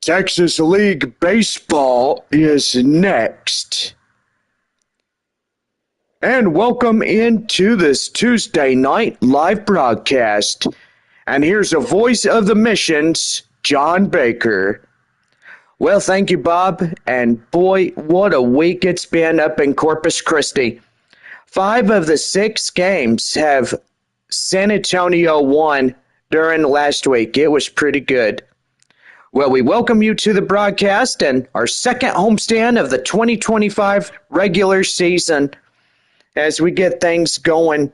Texas League Baseball is next. And welcome into this Tuesday night live broadcast. And here's a voice of the Missions, John Baker. Well, thank you, Bob. And boy, what a week it's been up in Corpus Christi. 5 of the 6 games have San Antonio won during last week. It was pretty good. Well, we welcome you to the broadcast and our second homestand of the 2025 regular season as we get things going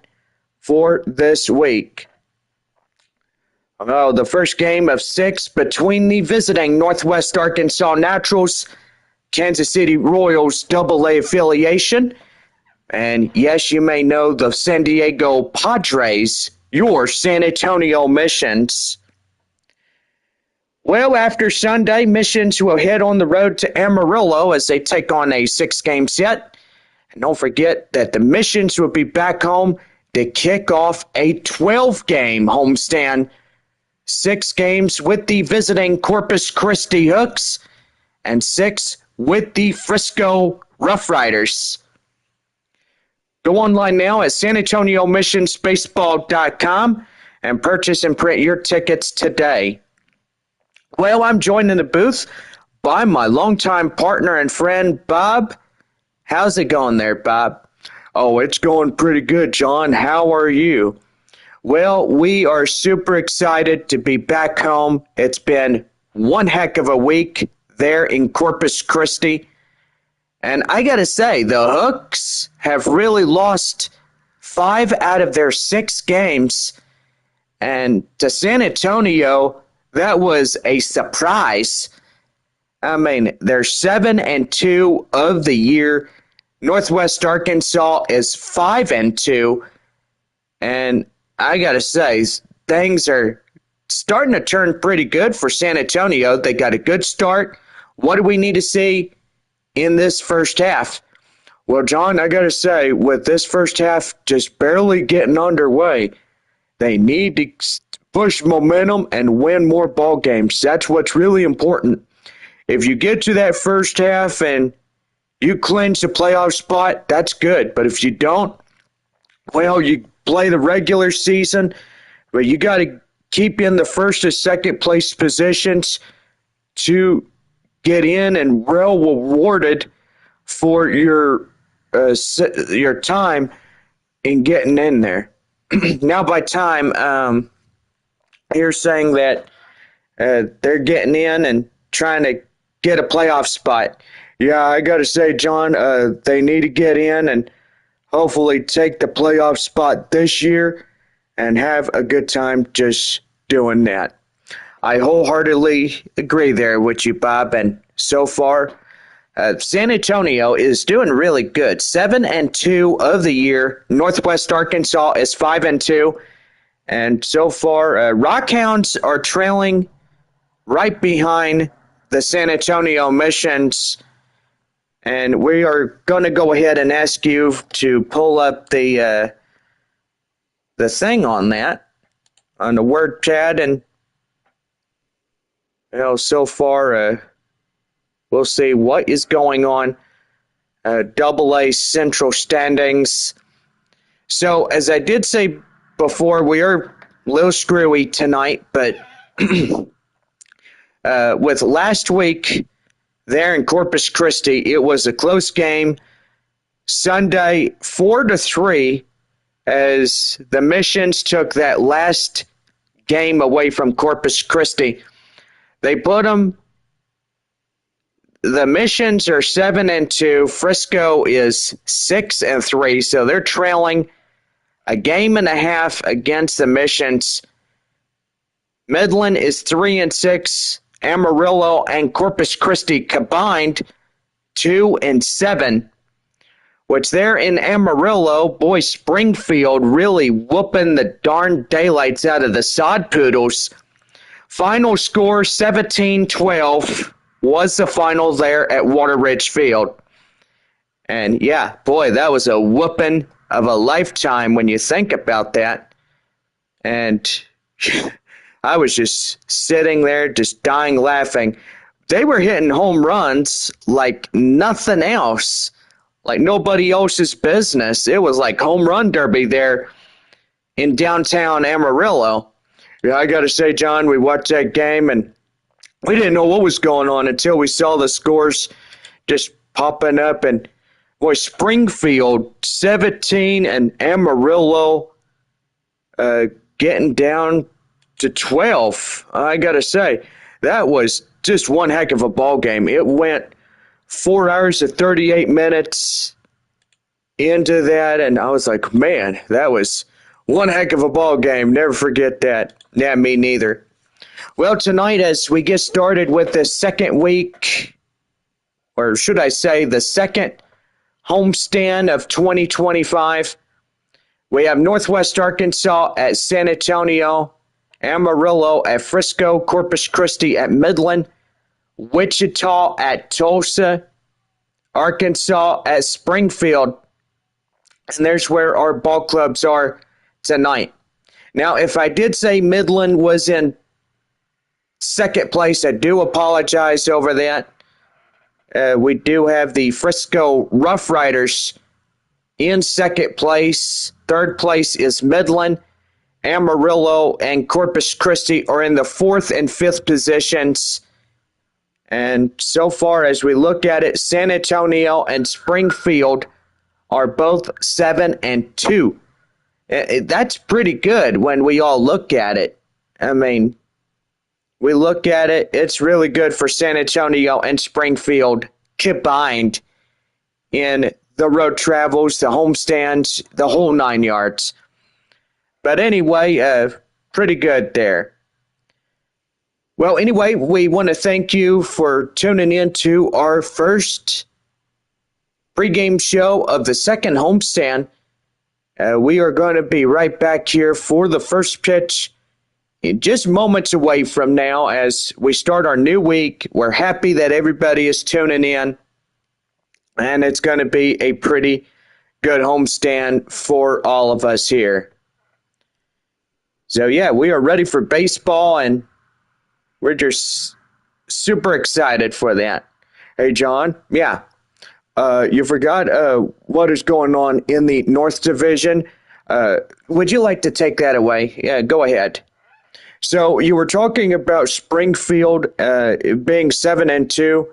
for this week. Oh, the first game of 6 between the visiting Northwest Arkansas Naturals, Kansas City Royals AA affiliation, and yes, you may know the San Diego Padres, your San Antonio Missions. Well, after Sunday, Missions will head on the road to Amarillo as they take on a 6-game set. And don't forget that the Missions will be back home to kick off a 12-game homestand. 6 games with the visiting Corpus Christi Hooks and 6 with the Frisco Rough Riders. Go online now at SanAntonioMissionsBaseball.com and purchase and print your tickets today. Well, I'm joined in the booth by my longtime partner and friend, Bob. How's it going there, Bob? Oh, it's going pretty good, John. How are you? Well, we are super excited to be back home. It's been one heck of a week there in Corpus Christi. And I got to say, the Hooks have really lost 5 out of their 6 games. And to San Antonio, that was a surprise. I mean, they're 7-2 of the year. Northwest Arkansas is 5-2. And I got to say, things are starting to turn pretty good for San Antonio. They got a good start. What do we need to see in this first half? Well, John, I got to say, with this first half just barely getting underway, they need to push momentum and win more ball games. That's what's really important. If you get to that first half and you clinch a playoff spot, that's good. But if you don't, well, you play the regular season, but you got to keep in the first or second place positions to get in and well rewarded for your time in getting in there. Now, by time, you're saying that they're getting in and trying to get a playoff spot. Yeah, I got to say, John, they need to get in and hopefully take the playoff spot this year and have a good time just doing that. I wholeheartedly agree there with you, Bob. And so far, San Antonio is doing really good. 7-2 of the year. Northwest Arkansas is 5-2. And so far, Rockhounds are trailing right behind the San Antonio Missions. And we are going to go ahead and ask you to pull up the thing on that, on the word chat. And so far, we'll see what is going on. AA Central standings. So, as I did say before, we are a little screwy tonight, but with last week there in Corpus Christi, it was a close game. Sunday, 4-3, as the Missions took that last game away from Corpus Christi. They put them. The Missions are 7-2. Frisco is 6-3, so they're trailing a game and a half against the Missions. Midland is 3-6. Amarillo and Corpus Christi combined 2-7. Which there in Amarillo, boy, Springfield really whooping the darn daylights out of the Sod Poodles. Final score 17-12 was the final there at Water Ridge Field. And yeah, boy, that was a whooping of a lifetime when you think about that. And I was just sitting there, just dying laughing. they were hitting home runs like nothing else, like nobody else's business. It was like home run derby there in downtown Amarillo. Yeah, I got to say, John, we watched that game and we didn't know what was going on until we saw the scores just popping up. And boy, Springfield 17 and Amarillo getting down to 12. I got to say, that was just one heck of a ball game. It went 4 hours and 38 minutes into that, and I was like, man, that was one heck of a ball game. Never forget that. Yeah, me neither. Well, tonight, as we get started with the second week, or should I say the second homestand of 2025, we have Northwest Arkansas at San Antonio, Amarillo at Frisco, Corpus Christi at Midland, Wichita at Tulsa, Arkansas at Springfield, and there's where our ball clubs are tonight. Now, if I did say Midland was in second place, I do apologize over that. We do have the Frisco Rough Riders in second place. Third place is Midland. Amarillo and Corpus Christi are in the fourth and fifth positions. And so far, as we look at it, San Antonio and Springfield are both 7-2. That's pretty good when we all look at it. I mean, we look at it, it's really good for San Antonio and Springfield combined in the road travels, the homestands, the whole 9 yards. But anyway, pretty good there. Well, anyway, we want to thank you for tuning in to our first pregame show of the second homestand. We are going to be right back here for the first pitch just moments away from now as we start our new week. We're happy that everybody is tuning in, and it's going to be a pretty good homestand for all of us here. So, yeah, we are ready for baseball, and we're just super excited for that. Hey, John, yeah, you forgot what is going on in the North Division. Would you like to take that away? Yeah, go ahead. So you were talking about Springfield being 7-2,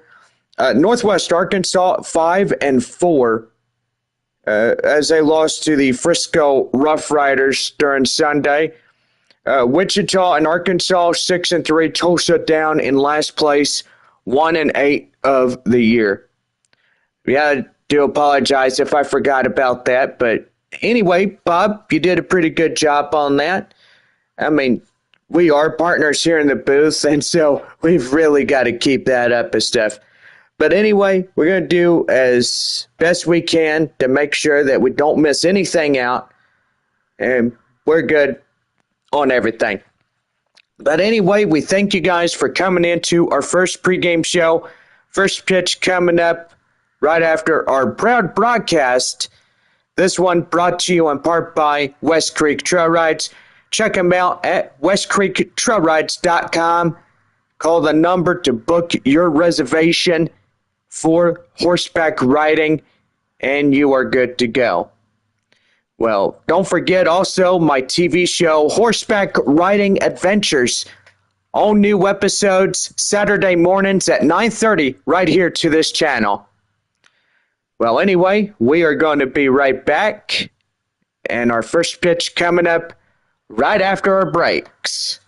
Northwest Arkansas 5-4, as they lost to the Frisco Rough Riders during Sunday. Wichita and Arkansas 6-3, Tulsa down in last place, 1-8 of the year. Yeah, I do apologize if I forgot about that, but anyway, Bob, you did a pretty good job on that. I mean, we are partners here in the booth, and so we've really got to keep that up and stuff. But anyway, we're going to do as best we can to make sure that we don't miss anything out, and we're good on everything. But anyway, we thank you guys for coming into our first pregame show. First pitch coming up right after our proud broadcast. This one brought to you in part by West Creek Trail Rides. Check them out at westcreektrailrides.com. Call the number to book your reservation for horseback riding, and you are good to go. Well, don't forget also my TV show, Horseback Riding Adventures. All new episodes Saturday mornings at 9:30 right here to this channel. Well, anyway, we are going to be right back, and our first pitch coming up right after our breaks.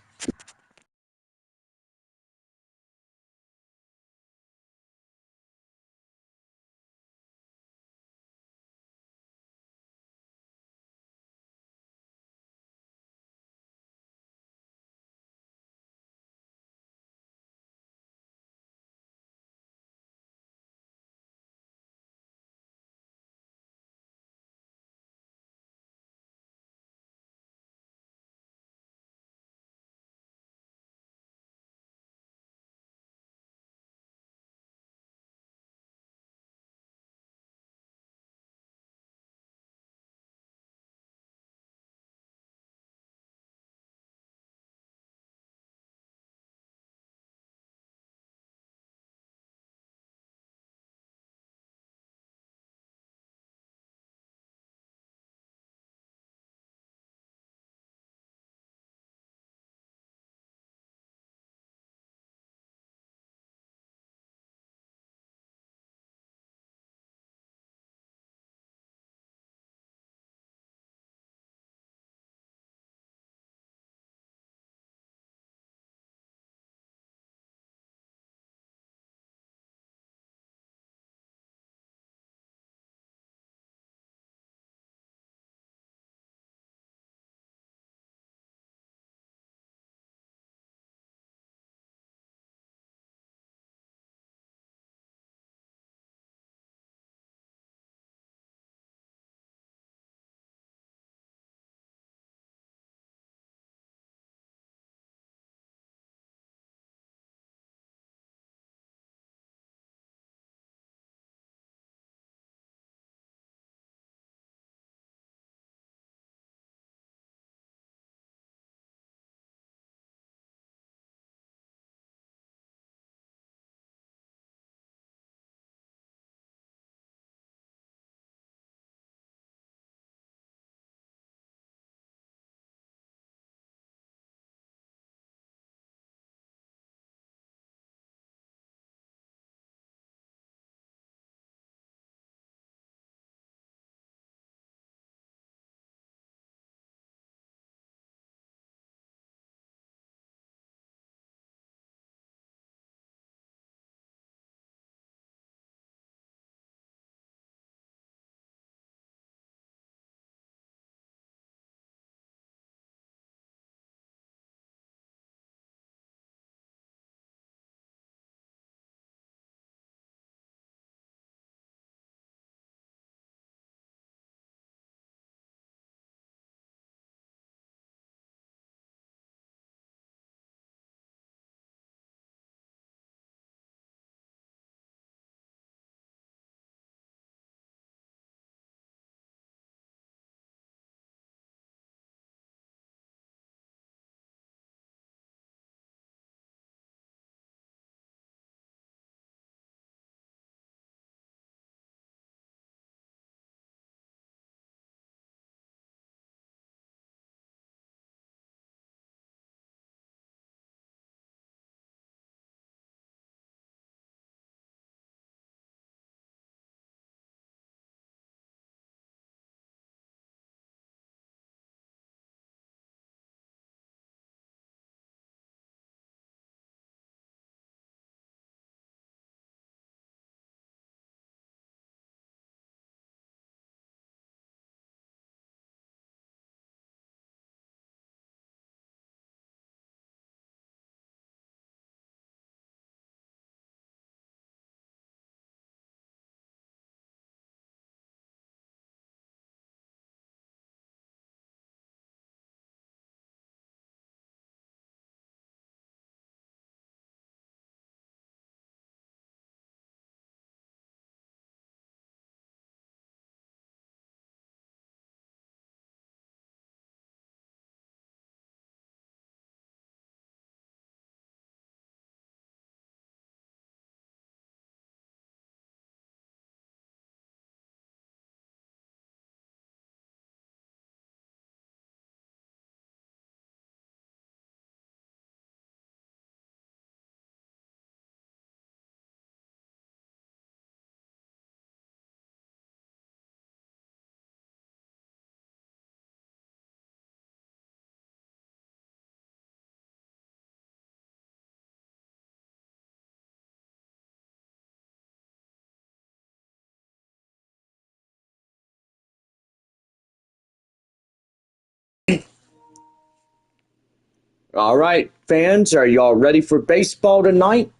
All right, fans, are y'all ready for baseball tonight?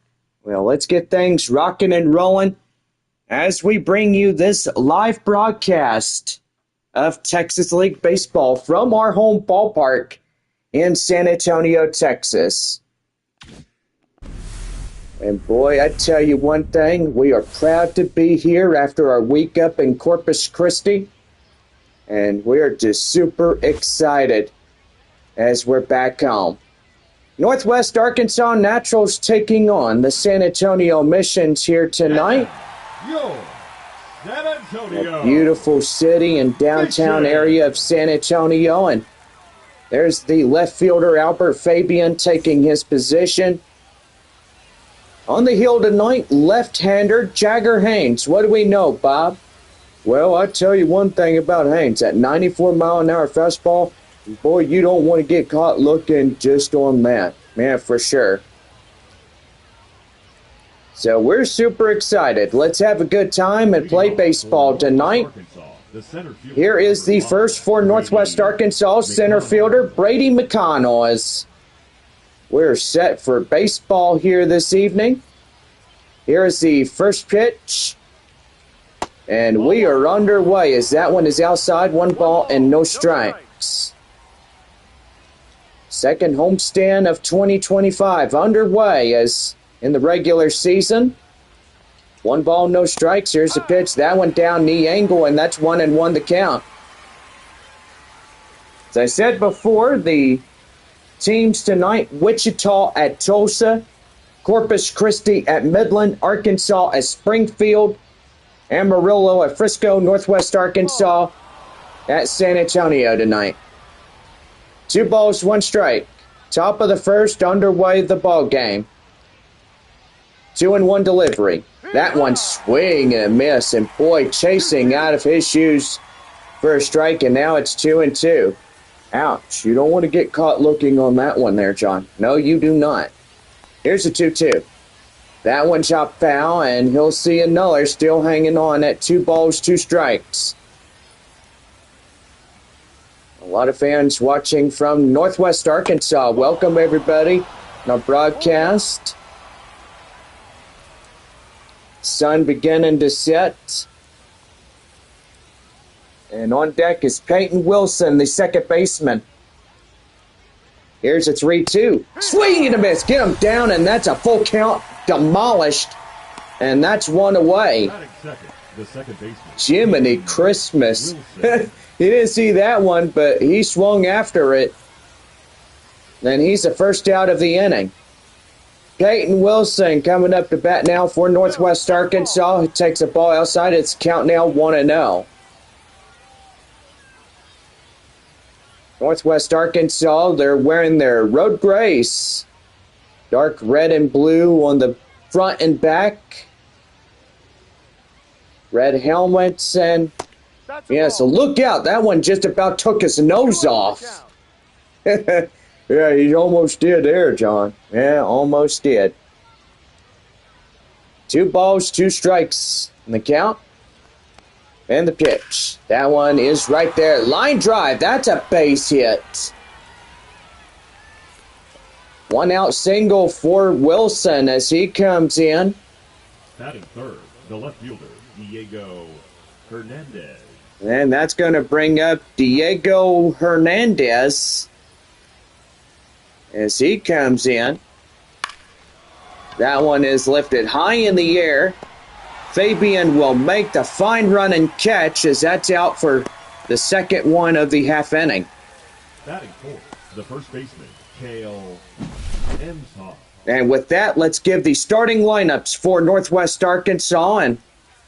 Well, let's get things rocking and rolling as we bring you this live broadcast of Texas League Baseball from our home ballpark in San Antonio, Texas. And boy, I tell you one thing, we are proud to be here after our week up in Corpus Christi. And we're just super excited as we're back home. Northwest Arkansas Naturals taking on the San Antonio Missions here tonight. San Antonio. A beautiful city and downtown area of San Antonio. And there's the left fielder Albert Fabian taking his position. On the hill tonight, left-hander Jagger Haynes. What do we know, Bob? Well, I tell you one thing about Haynes. That 94-mile-an-hour fastball, boy, you don't want to get caught looking just on that. Man, for sure. So we're super excited. Let's have a good time and play baseball tonight. Here is the first for Northwest Arkansas center fielder, Brady McConnell. As we're set for baseball here this evening. Here is the first pitch. And we are underway as that one is outside, 1 ball and no strikes. Second homestand of 2025 underway as in the regular season. 1 ball, no strikes. Here's the pitch. That one down, knee angle, and that's 1-1 the count. As I said before, the teams tonight, Wichita at Tulsa, Corpus Christi at Midland, Arkansas at Springfield, Amarillo at Frisco, Northwest Arkansas at San Antonio tonight. 2 balls, 1 strike. Top of the first, underway the ball game. 2-1 delivery. That one swing and a miss, and boy, chasing out of his shoes for a strike, and now it's 2-2. Ouch, you don't want to get caught looking on that one there, John. No, you do not. Here's a 2-2. That one chopped foul, and he'll see another still hanging on at 2 balls, 2 strikes. A lot of fans watching from Northwest Arkansas. Welcome, everybody, on our broadcast. Sun beginning to set. And on deck is Peyton Wilson, the second baseman. Here's a 3-2. Swing and a miss. Get him down, and that's a full count. Demolished. And that's 1 away. The second baseman. Jiminy Christmas. He didn't see that one, but he swung after it. And he's the first out of the inning. Peyton Wilson coming up to bat now for Northwest Arkansas. He takes a ball outside. It's count now 1-0. Northwest Arkansas, they're wearing their road grays. Dark red and blue on the front and back. Red helmets and... yeah, so look out. That one just about took his nose off. Yeah, he almost did there, John. Yeah, almost did. 2 balls, 2 strikes in the count. And the pitch. That one is right there. Line drive. That's a base hit. 1 out single for Wilson as he comes in. Batting third, the left fielder, Diego Hernandez. And that's going to bring up Diego Hernandez as he comes in. That one is lifted high in the air. Fabian will make the fine run and catch as that's out for the second one of the half inning. Batting fourth, the first baseman, Cale Emshoff. And with that, let's give the starting lineups for Northwest Arkansas. And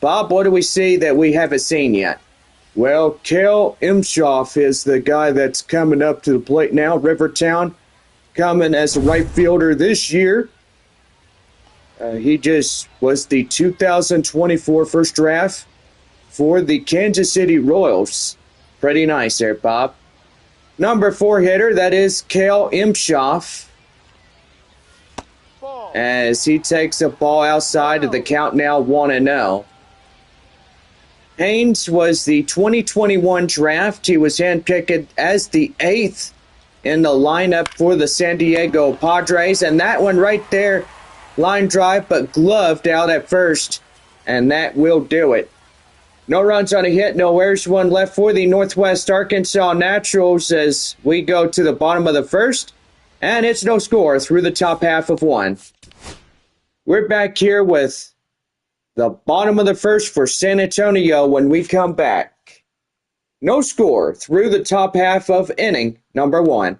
Bob, what do we see that we haven't seen yet? Well, Cale Emshoff is the guy that's coming up to the plate now. Rivertown coming as a right fielder this year. He just was the 2024 first draft for the Kansas City Royals. Pretty nice there, Bob. Number 4 hitter, that is Cale Emshoff. As he takes a ball outside of the count now 1-0. Haynes was the 2021 draft. He was handpicked as the 8th in the lineup for the San Diego Padres. And that one right there, line drive, but gloved out at first. And that will do it. No runs on a hit, no errors, one left for the Northwest Arkansas Naturals as we go to the bottom of the first. And it's no score through the top half of one. We're back here with the bottom of the first for San Antonio when we come back. No score through the top half of inning number one.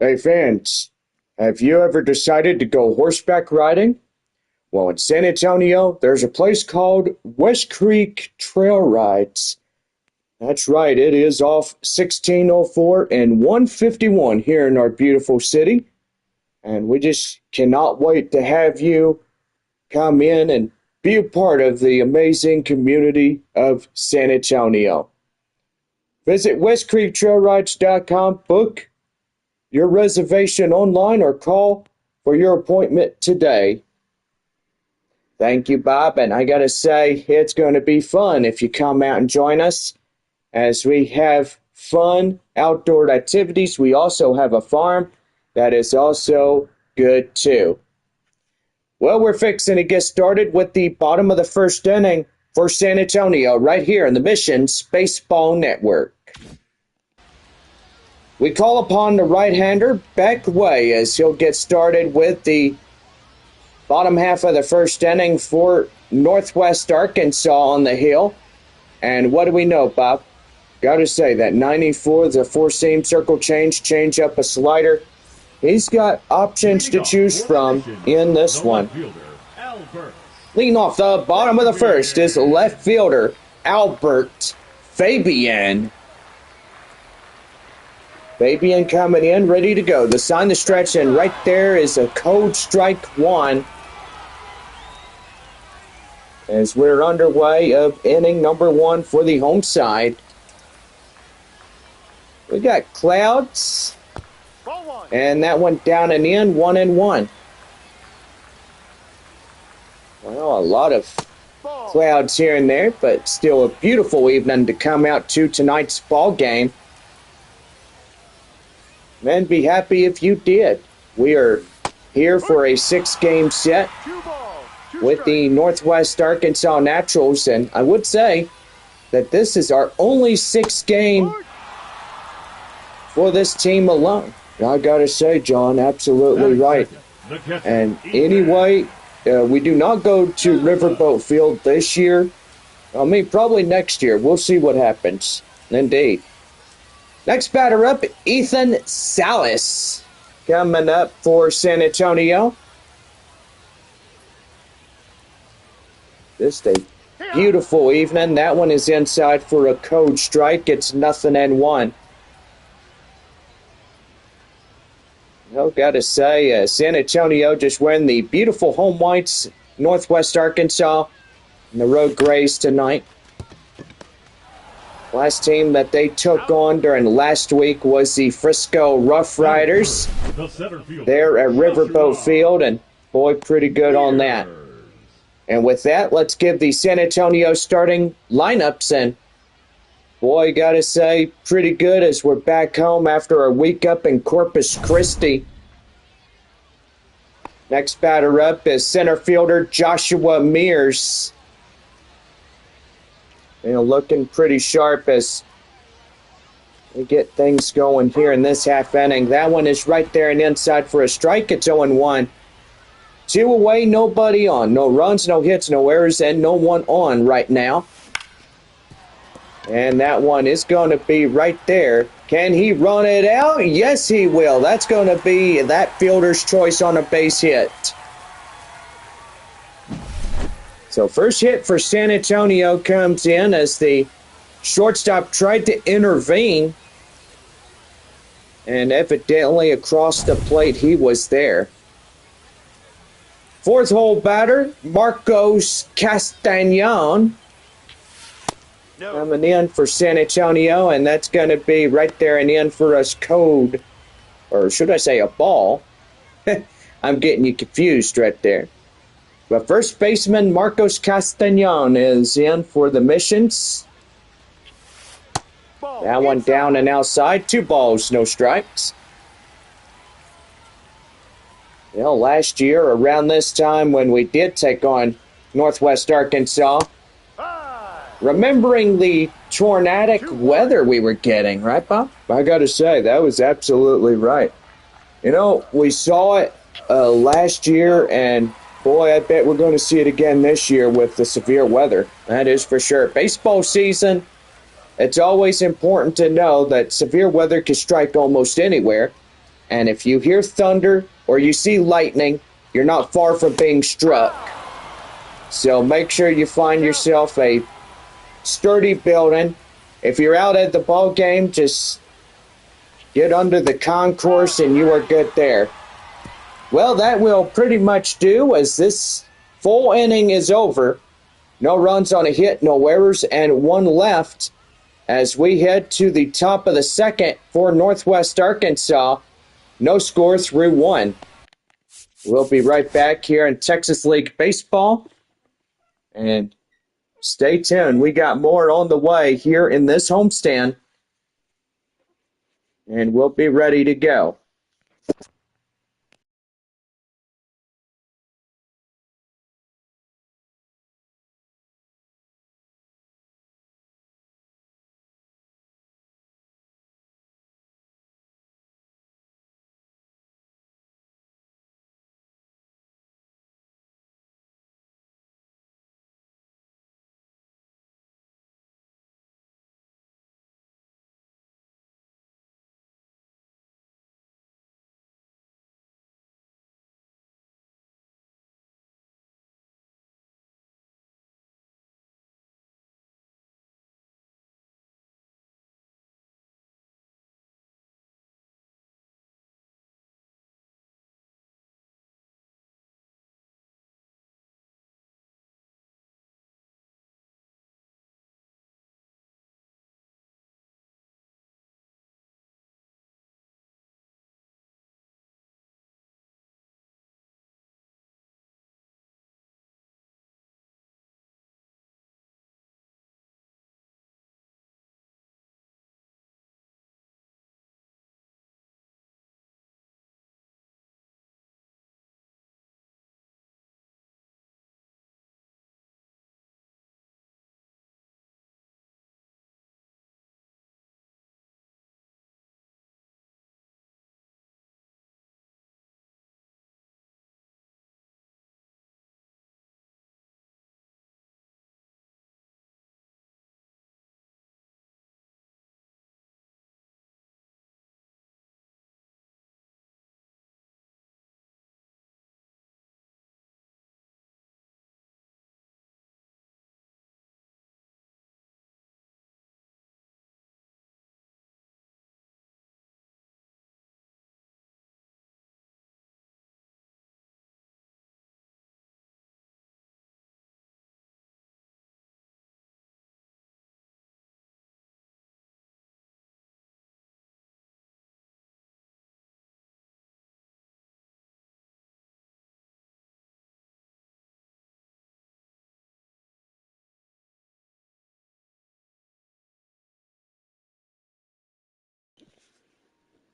Hey fans, have you ever decided to go horseback riding? Well, in San Antonio, there's a place called West Creek Trail Rides. That's right, it is off 1604 and 151 here in our beautiful city. And we just cannot wait to have you come in and be a part of the amazing community of San Antonio. Visit westcreektrailrides.com, book your reservation online, or call for your appointment today. Thank you, Bob, and I gotta say, it's going to be fun if you come out and join us as we have fun outdoor activities. We also have a farm that is also good too. Well, we're fixing to get started with the bottom of the first inning for San Antonio right here in the Missions Baseball Network. We call upon the right-hander, Beck Way, as he'll get started with the bottom half of the first inning for Northwest Arkansas on the hill. And what do we know, Bob? Got to say that 94, the four-seam circle change up a slider. He's got options to choose from in this one. Leading off the bottom of the first is left fielder Albert Fabian. Fabian coming in, ready to go. The sign to stretch, and right there is a cold strike one. as we're underway of inning number 1 for the home side. We got Clouds, and that went down and in, 1-1. Well, a lot of clouds here and there, but still a beautiful evening to come out to tonight's ball game. And be happy if you did. We are here for a 6-game set with the Northwest Arkansas Naturals, and I would say that this is our only 6th game for this team alone. I gotta say, John, absolutely right. And anyway, we do not go to Riverboat Field this year. I mean, probably next year. We'll see what happens. Indeed. Next batter up, Ethan Salas, coming up for San Antonio. Just a beautiful evening. That one is inside for a code strike. It's 0-1. Gotta say, San Antonio just wearing the beautiful home whites, Northwest Arkansas, and the road grays tonight. Last team that they took on during last week was the Frisco Rough Riders. They're at Riverboat Field, and boy, pretty good on that. And with that, let's give the San Antonio starting lineups, and boy, gotta say, pretty good as we're back home after a week up in Corpus Christi. Next batter up is center fielder Joshua Mears. Looking pretty sharp as we get things going here in this half inning. That one is right there and inside for a strike. It's 0-1. 2 away, nobody on. No runs, no hits, no errors, and no one on right now. And that one is going to be right there. Can he run it out? Yes, he will. That's going to be that fielder's choice on a base hit. So first hit for San Antonio comes in as the shortstop tried to intervene. And evidently across the plate he was there. Fourth hole batter, Marcos Castañon. Coming in for San Antonio, and that's going to be right there and in for us code. Or should I say a ball? I'm getting you confused right there. But first baseman Marcos Castañon is in for the Missions. That one down and outside. 2 balls, no strikes. Last year, around this time when we did take on Northwest Arkansas, remembering the tornadic weather we were getting, right, Bob? I got to say, that was absolutely right. We saw it last year, and boy, I bet we're going to see it again this year with the severe weather. That is for sure. Baseball season, it's always important to know that severe weather can strike almost anywhere. And if you hear thunder or you see lightning, you're not far from being struck. So make sure you find yourself a sturdy building. If you're out at the ball game, just get under the concourse and you are good there. Well, that will pretty much do as this full inning is over. No runs on a hit, no errors, and 1 left as we head to the top of the second for Northwest Arkansas. No score through 1. We'll be right back here in Texas League Baseball. And stay tuned. We got more on the way here in this homestand. And we'll be ready to go.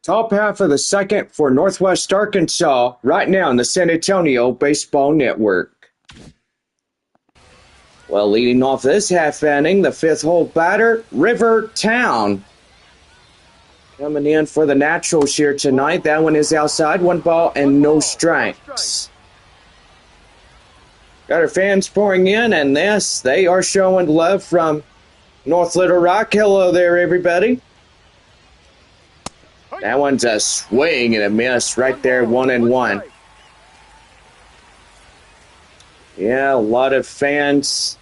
Top half of the second for Northwest Arkansas right now in the San Antonio Baseball Network. Well, leading off this half inning, the fifth hole batter, River Town. Coming in for the Naturals here tonight. That one is outside, 1 ball and no strikes. Got our fans pouring in, and yes, they are showing love from North Little Rock. Hello there, everybody. That one's a swing and a miss right there, 1-1. Yeah, a lot of fans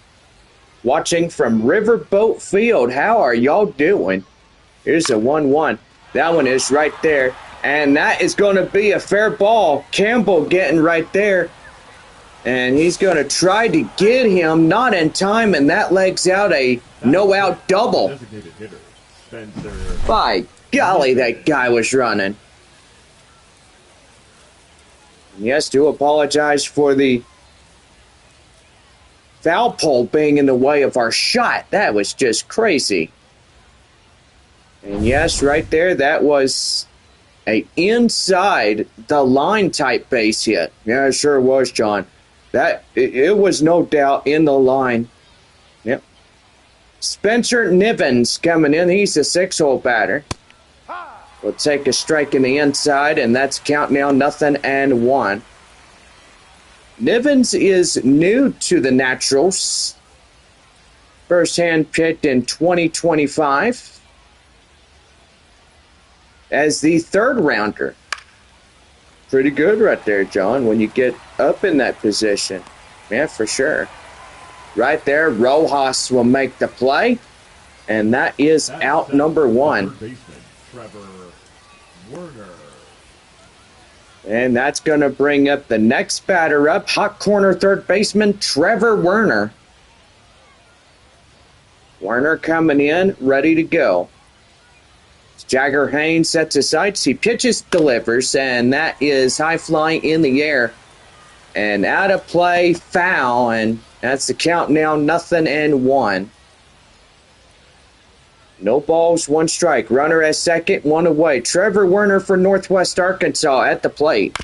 watching from Riverboat Field. How are y'all doing? Here's a 1-1. That one is right there, and that is going to be a fair ball. Campbell getting right there, and he's going to try to get him, not in time, and that legs out a no-out double. Designated hitter, Spencer. By golly, that guy was running. Yes, do apologize for the foul pole being in the way of our shot. That was just crazy. And yes, right there, that was a inside the line type base hit. Yeah, it sure was, John. It was no doubt in the line. Yep. Spencer Nivens coming in. He's a 6-hole batter. Will take a strike in the inside, and that's count now 0-1. Nivens is new to the Naturals. First hand picked in 2025 as the third rounder. Pretty good right there, John, when you get up in that position. Yeah, for sure. Right there, Rojas will make the play, and that is out number 1. Third baseman, Trevor Werner. And that's going to bring up the next batter up, hot corner third baseman Trevor Werner. Werner coming in, ready to go. Jagger Haynes sets his sights. He pitches, delivers, and that is high fly in the air. And out of play, foul, and that's the count now 0-1. No balls, 1 strike. Runner at second, 1 away. Trevor Werner for Northwest Arkansas at the plate.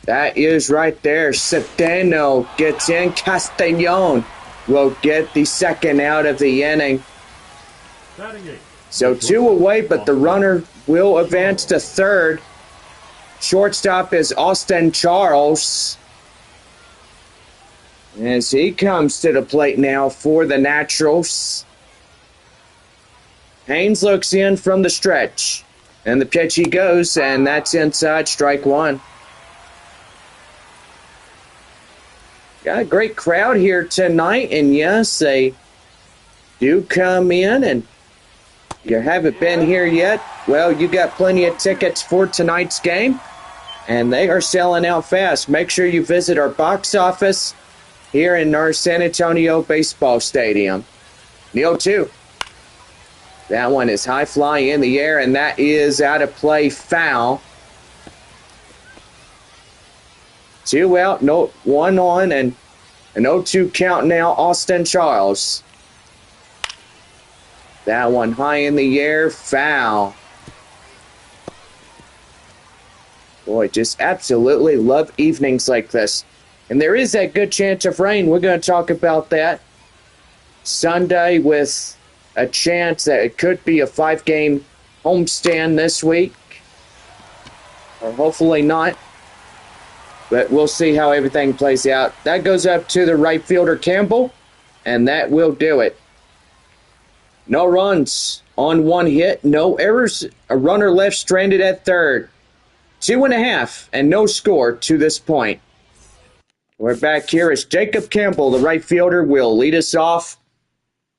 That is right there. Cedeno gets in. Castellon will get the second out of the inning. So 2 away, but the runner will advance to third. Shortstop is Austin Charles, as he comes to the plate now for the Naturals. Haynes looks in from the stretch, and the pitch he goes, and that's inside, strike 1. Got a great crowd here tonight, and yes, they do come in, and you haven't been here yet, well, you got plenty of tickets for tonight's game, and they are selling out fast. Make sure you visit our box office here in our San Antonio Baseball Stadium. The 0-2. That one is high fly in the air, and that is out of play, foul. 2 out, no 1 on, and an 0-2 count now, Austin Charles. That one high in the air, foul. Boy, just absolutely love evenings like this. And there is that good chance of rain. We're going to talk about that Sunday with a chance that it could be a 5-game homestand this week. Or hopefully not. But we'll see how everything plays out. That goes up to the right fielder, Campbell. And that will do it. No runs on 1 hit, no errors, a runner left stranded at third. 2.5 and no score to this point. We're back here as Jacob Campbell, the right fielder, will lead us off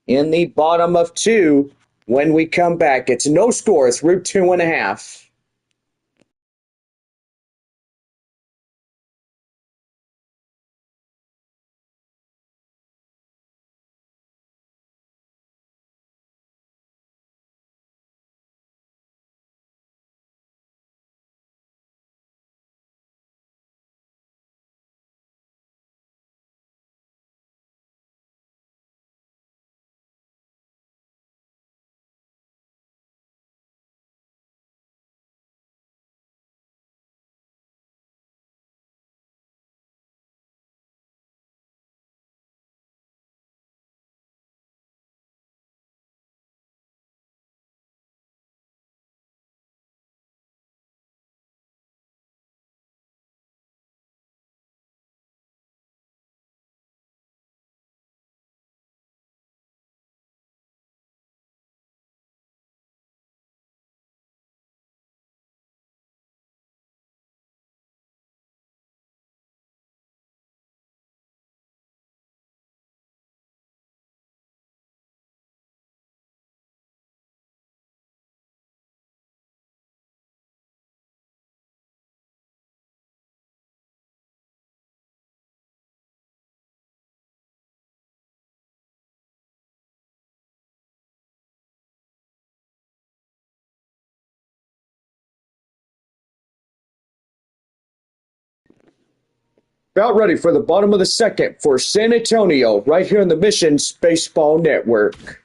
in the bottom of 2 when we come back. It's no score through 2.5. About ready for the bottom of the second for San Antonio, right here on the Missions Baseball Network.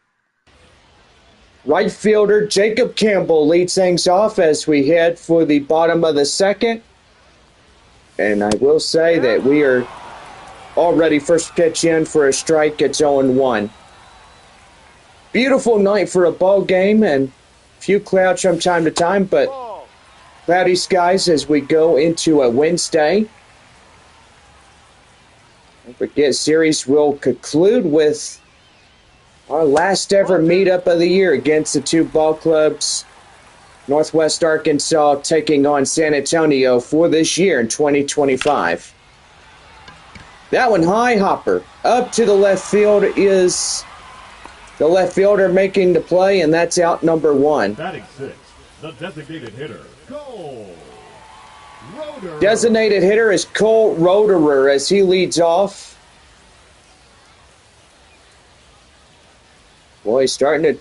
Right fielder Jacob Campbell leads things off as we head for the bottom of the second. And I will say that we are already first pitch in for a strike. It's 0-1. Beautiful night for a ball game and a few clouds from time to time, but cloudy skies as we go into a Wednesday. Don't forget, series will conclude with our last ever meetup of the year against the two ball clubs. Northwest Arkansas taking on San Antonio for this year in 2025. That one high, hopper. Up to the left field is the left fielder making the play, and that's out number 1. Batting 6, the designated hitter, Cole Roederer. Designated hitter is Cole Roederer as he leads off. Boy, he's starting to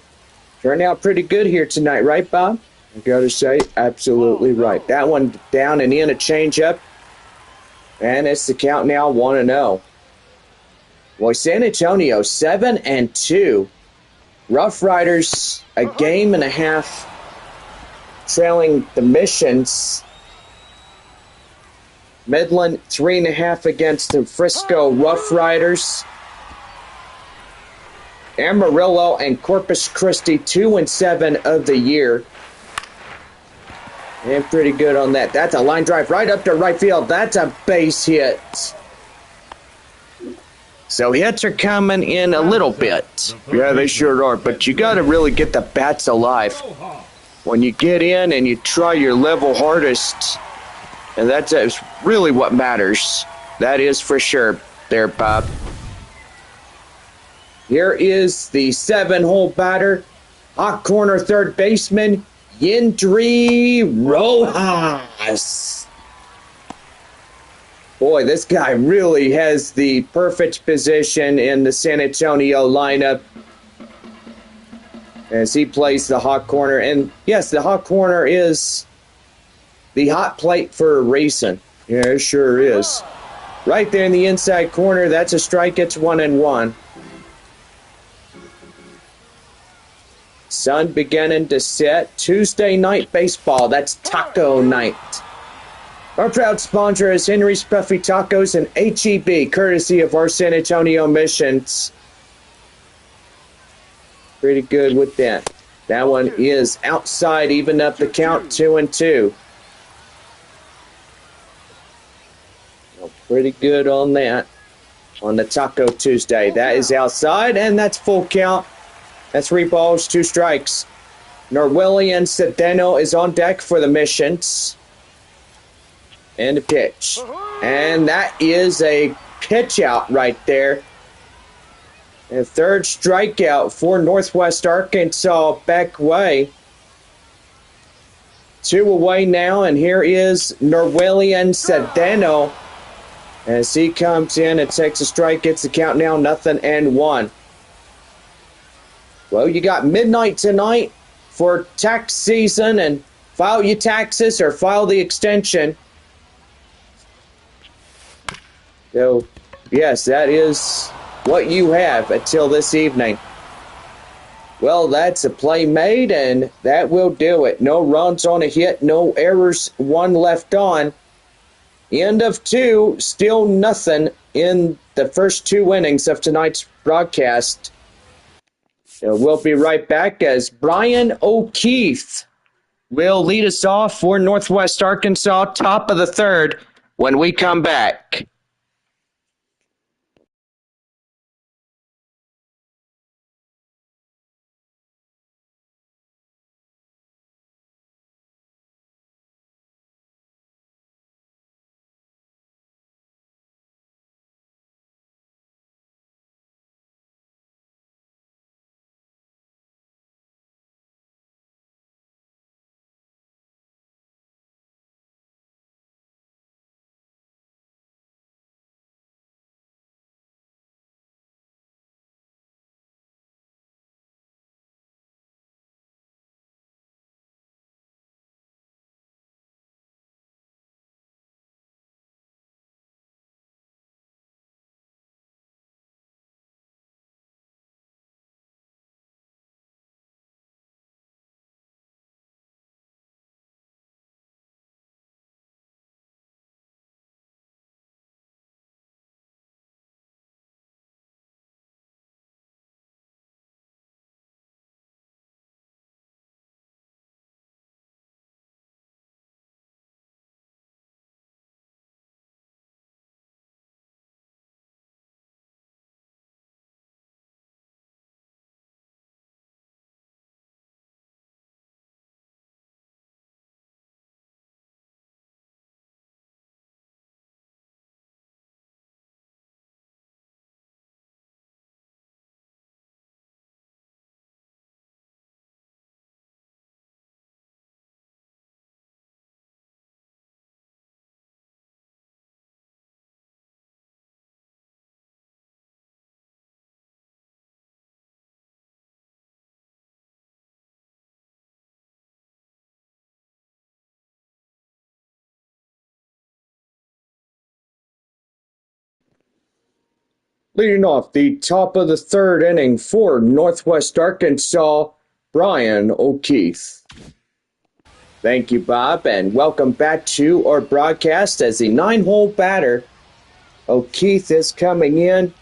turn out pretty good here tonight, right, Bob? I gotta say, absolutely right. That one down and in, a changeup. And it's the count now, 1-0. Boy, San Antonio, 7-2. Rough Riders, a game and a half trailing the Missions. Midland, 3.5 against the Frisco Rough Riders. Amarillo and Corpus Christi, 2-7 of the year. And pretty good on that. That's a line drive right up to right field. That's a base hit. So hits are coming in a little bit. Yeah, they sure are. But you got to really get the bats alive. When you get in and you try your level hardest, and that's really what matters. That is for sure there, Bob. Here is the 7-hole batter, hot corner third baseman, Yendry Rojas. Boy, this guy really has the perfect position in the San Antonio lineup as he plays the hot corner. And yes, the hot corner is the hot plate for a reason. Yeah, it sure is. Right there in the inside corner, that's a strike. It's 1-1. Sun beginning to set. Tuesday night baseball. That's taco night. Our proud sponsor is Henry's Puffy Tacos and HEB, courtesy of our San Antonio Missions. Pretty good with that. That one is outside, even up the count, 2-2. Well, pretty good on that. On the Taco Tuesday. That is outside, and that's full count. That's 3 balls, 2 strikes. Norwellian Cedeno is on deck for the Missions. And a pitch. And that is a pitch out right there. And third strikeout for Northwest Arkansas back way. 2 away now, and here is Norwellian Cedeno. As he comes in and takes a strike, gets the count now, 0-1. Well, you got midnight tonight for tax season, and file your taxes or file the extension. So, yes, that is what you have until this evening. Well, that's a play made, and that will do it. No runs on a hit, no errors, 1 left on. End of 2, still nothing in the first 2 innings of tonight's broadcast. So we'll be right back as Brian O'Keefe will lead us off for Northwest Arkansas, top of the third, when we come back. Leading off the top of the third inning for Northwest Arkansas, Brian O'Keefe. Thank you, Bob, and welcome back to our broadcast as the 9-hole batter. O'Keefe is coming in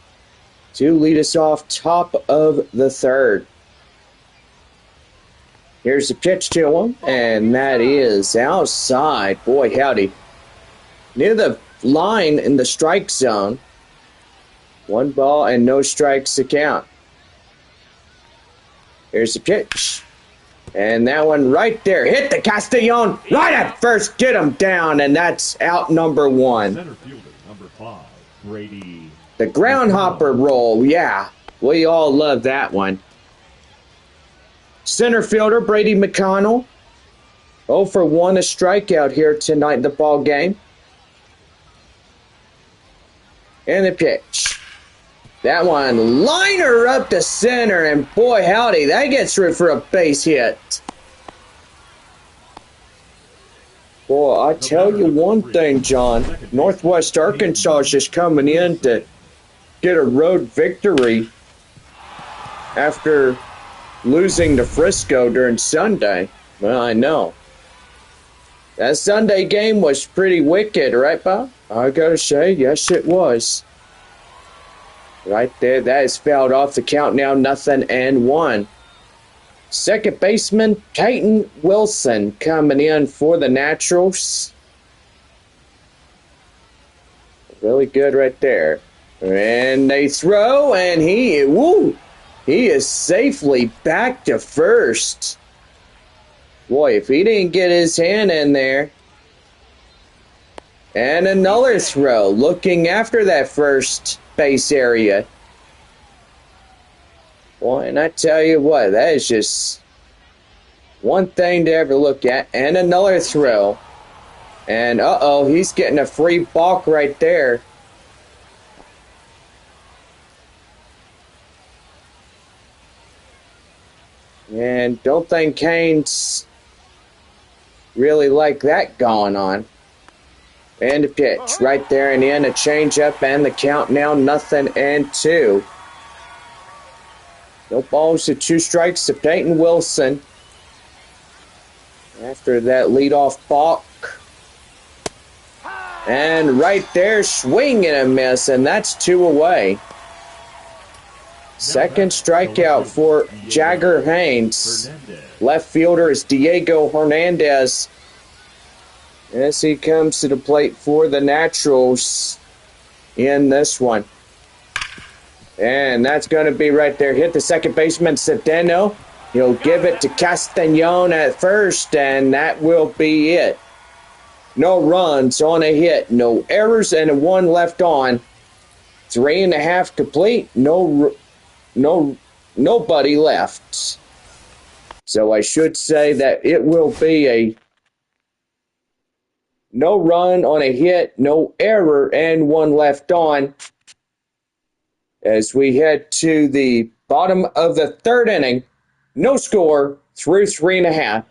to lead us off top of the third. Here's the pitch to him, and that is outside. Boy, howdy. Near the line in the strike zone. 1 ball and no strikes to count. Here's the pitch. And that one right there. Hit the Castellon right at first. Get him down, and that's out number 1. Center fielder, number 5, Brady. The groundhopper roll, yeah. We all love that one. Center fielder, Brady McConnell. 0 for 1, a strikeout here tonight in the ball game. And the pitch. That one, liner up to center, and boy, howdy, that gets through for a base hit. Boy, I tell you one thing, John. Northwest Arkansas is just coming in to get a road victory after losing to Frisco during Sunday. Well, I know. That Sunday game was pretty wicked, right, Bob? I gotta say, yes, it was. Right there, that is fouled off the count now, 0-1. Second baseman, Peyton Wilson, coming in for the Naturals. Really good right there. And they throw, and he is safely back to first. Boy, if he didn't get his hand in there. And another throw, looking after that first base area. Boy, and I tell you what, that is just one thing to ever look at. And another throw. And he's getting a free balk right there. And don't think Canes really like that going on. And the pitch right there and in, a changeup, and the count now 0-2. No balls to 2 strikes to Peyton Wilson. After that leadoff balk. And right there, swing and a miss, and that's 2 away. Second strikeout for Jagger Haynes. Left fielder is Diego Hernandez. As he comes to the plate for the Naturals in this one. And that's going to be right there. Hit the second baseman, Cedeno. He'll give it to Castellon at first, and that will be it. No runs on a hit, no errors, and a 1 left on. 3.5 complete, nobody left. So I should say that it will be a no run on a hit, no error, and 1 left on. As we head to the bottom of the third inning, no score through 3.5.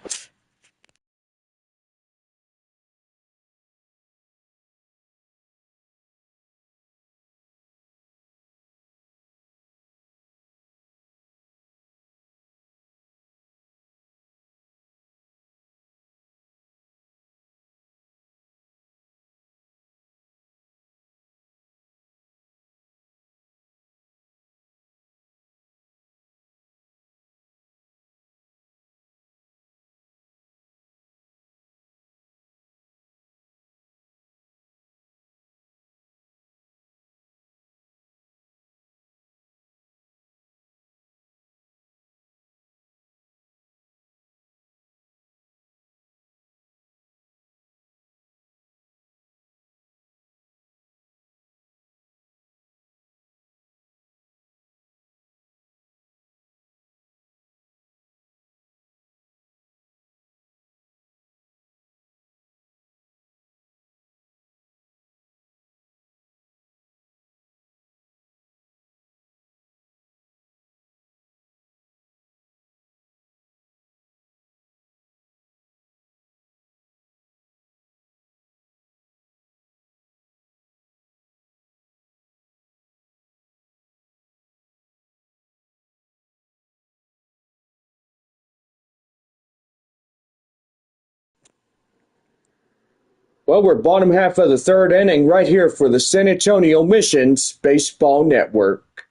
Well, we're bottom half of the third inning right here for the San Antonio Missions Baseball Network.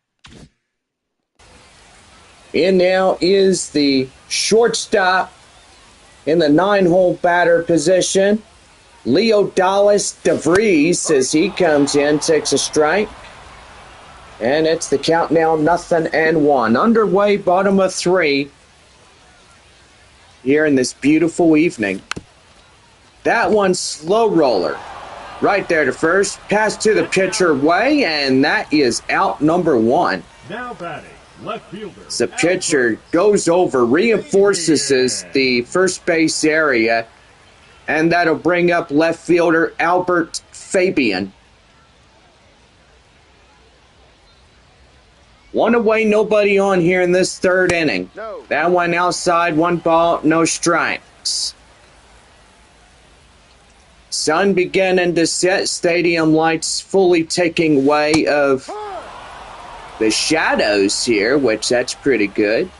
In now is the shortstop in the 9-hole batter position, Leo Dallas DeVries, as he comes in, takes a strike. And it's the count now, 0-1. Underway, bottom of 3 here in this beautiful evening. That one slow roller. Right there to first. Pass to the pitcher way, and that is out number 1. Now batting, left fielder. The pitcher goes over, reinforces the first base area, and that'll bring up left fielder Albert Fabian. 1 away, nobody on here in this third inning. That one outside, 1 ball, no strikes. Sun beginning to set, stadium lights fully taking way of the shadows here, which that's pretty good.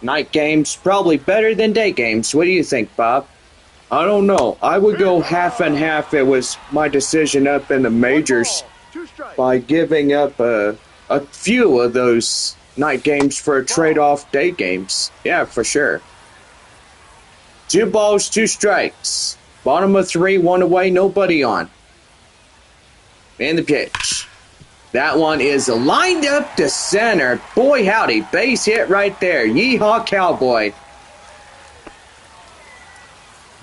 Night games probably better than day games. What do you think, Bob? I don't know. I would go half and half. It was my decision up in the majors by giving up a few of those night games for a trade-off day games. Yeah, for sure. 2 balls, 2 strikes. Bottom of 3, 1 away, nobody on. And the pitch. That one is lined up to center. Boy, howdy. Base hit right there. Yeehaw, Cowboy.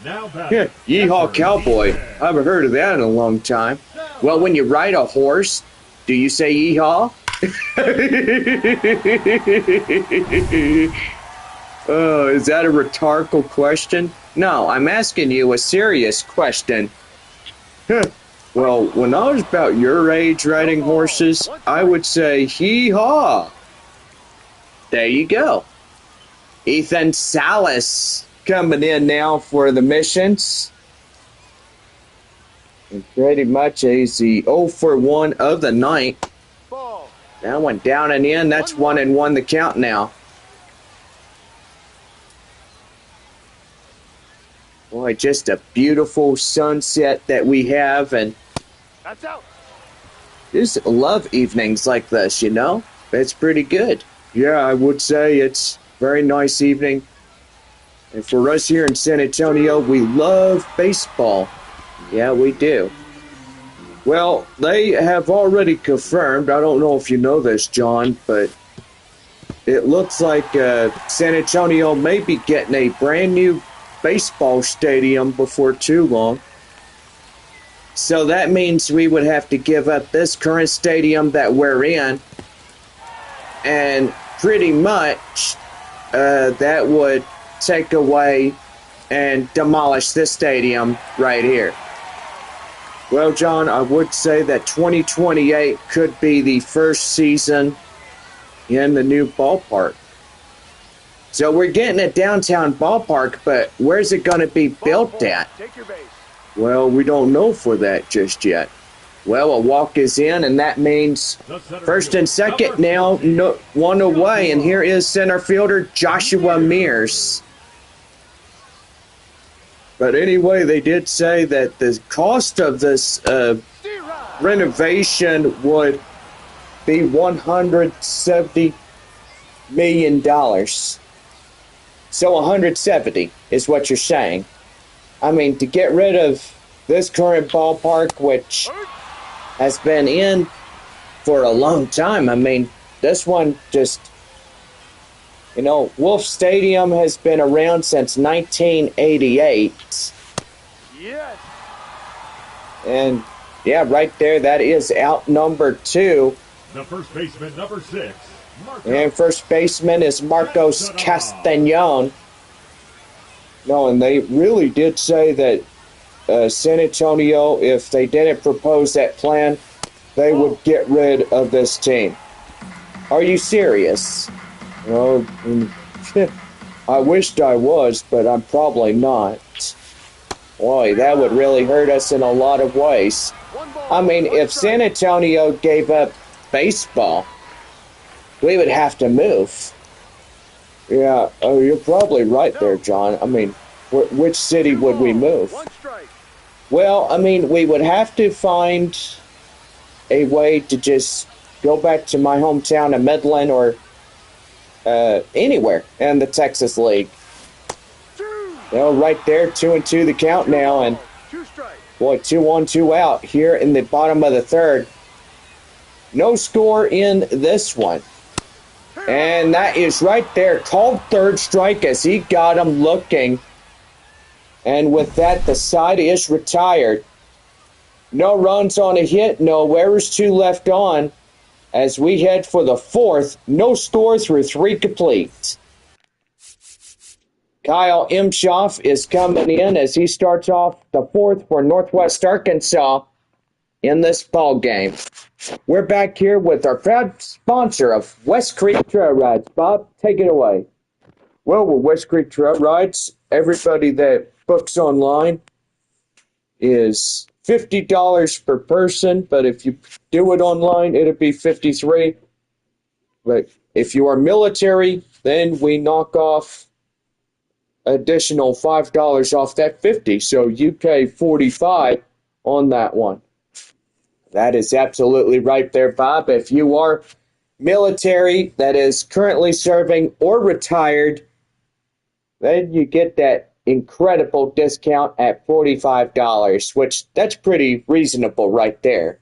Now batting, Yeehaw, Cowboy. I haven't heard of that in a long time. Well, when you ride a horse, do you say yeehaw? Oh, is that a rhetorical question? No, I'm asking you a serious question. Well, when I was about your age riding horses, I would say hee-haw. There you go. Ethan Salas coming in now for the Missions. And pretty much he's the 0-for-1 of the night. That one down and in. That's 1-1 the count now. Boy, just a beautiful sunset that we have, and That's out. just love evenings like this, you know? It's pretty good. Yeah, I would say it's a very nice evening. And for us here in San Antonio, we love baseball. Yeah, we do. Well, they have already confirmed, I don't know if you know this, John, but it looks like San Antonio may be getting a brand new baseball stadium before too long. So that means we would have to give up this current stadium that we're in, and pretty much that would take away and demolish this stadium right here. Well, John, I would say that 2028 could be the first season in the new ballpark. So we're getting a downtown ballpark, but where's it going to be built at? Take your base. Well, we don't know for that just yet. Well, a walk is in, and that means first and second now, 1 away, and here is center fielder Joshua Mears. But anyway, they did say that the cost of this renovation would be $170 million. So 170 is what you're saying. I mean, to get rid of this current ballpark, which has been in for a long time. I mean, this one just, you know, Wolf Stadium has been around since 1988. Yes. And, yeah, right there, that is out number 2. The first baseman, number 6. And first baseman is Marcos Castañon. No, and they really did say that San Antonio, if they didn't propose that plan, they would get rid of this team. Are you serious? Well, I wished I was, but I'm probably not. Boy, that would really hurt us in a lot of ways. I mean, if San Antonio gave up baseball, we would have to move. Yeah, you're probably right there, John. I mean, which city would we move? One strike. Well, I mean, we would have to find a way to just go back to my hometown of Midland or anywhere in the Texas League. Well, right there, 2-2 the count now, and Two strikes. boy, 2-1, 2 out here in the bottom of the third. No score in this one. And that is right there, called third strike as he got him looking. And with that, the side is retired. No runs on a hit, no errors, 2 left on. As we head for the fourth, no score through 3 complete. Kyle Imshoff is coming in as he starts off the fourth for Northwest Arkansas in this ball game. We're back here with our proud sponsor of West Creek Trail Rides. Bob, take it away. Well, with West Creek Trail Rides, everybody that books online is $50 per person, but if you do it online, it'll be $53. But if you are military, then we knock off additional $5 off that $50, so you pay $45 on that one. That is absolutely right there, Bob. If you are military that is currently serving or retired, then you get that incredible discount at $45, which that's pretty reasonable right there.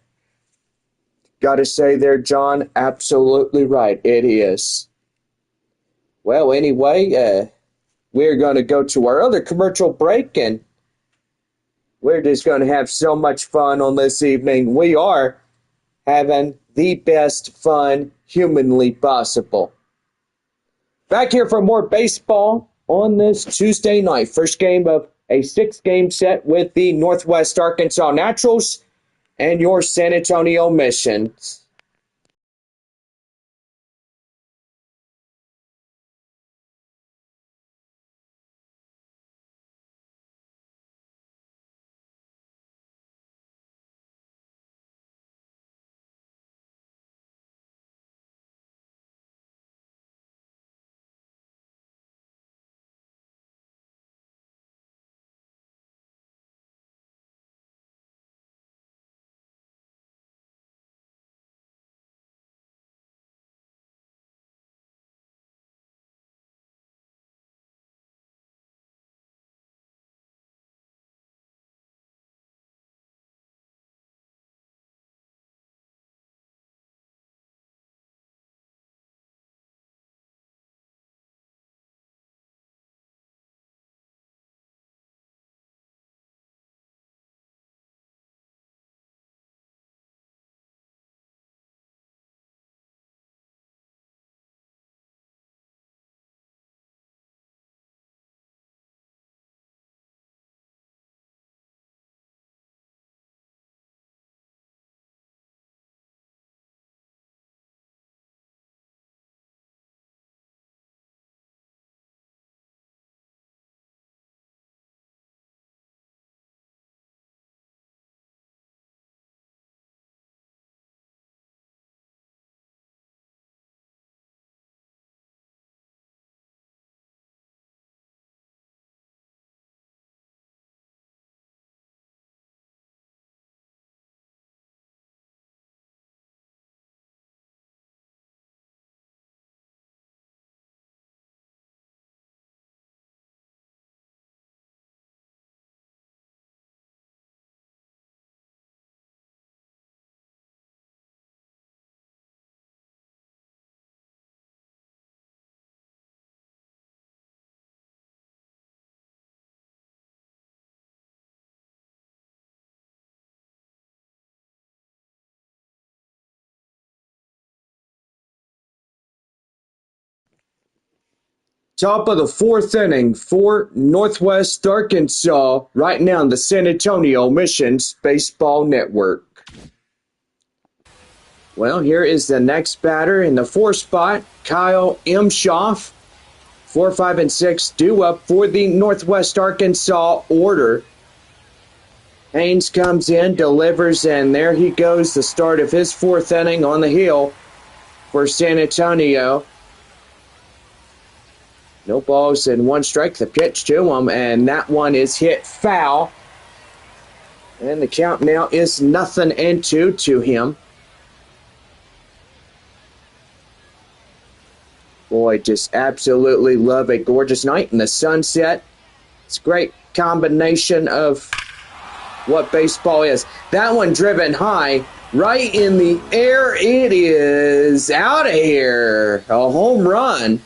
Gotta say there, John, absolutely right. It is. Well, anyway, we're going to go to our other commercial break, and we're just going to have so much fun on this evening. We are having the best fun humanly possible. Back here for more baseball on this Tuesday night. First game of a 6-game set with the Northwest Arkansas Naturals and your San Antonio Missions. Top of the fourth inning for Northwest Arkansas right now on the San Antonio Missions Baseball Network. Well, here is the next batter in the 4th spot, Kyle Imshoff. 4, 5, and 6 due up for the Northwest Arkansas order. Haynes comes in, delivers, and there he goes, the start of his 4th inning on the hill for San Antonio. No balls and 1 strike, the pitch to him, and that one is hit foul. And the count now is 0-2 to him. Boy, just absolutely love a gorgeous night in the sunset. It's a great combination of what baseball is. That one driven high, right in the air. It is out of here. A home run.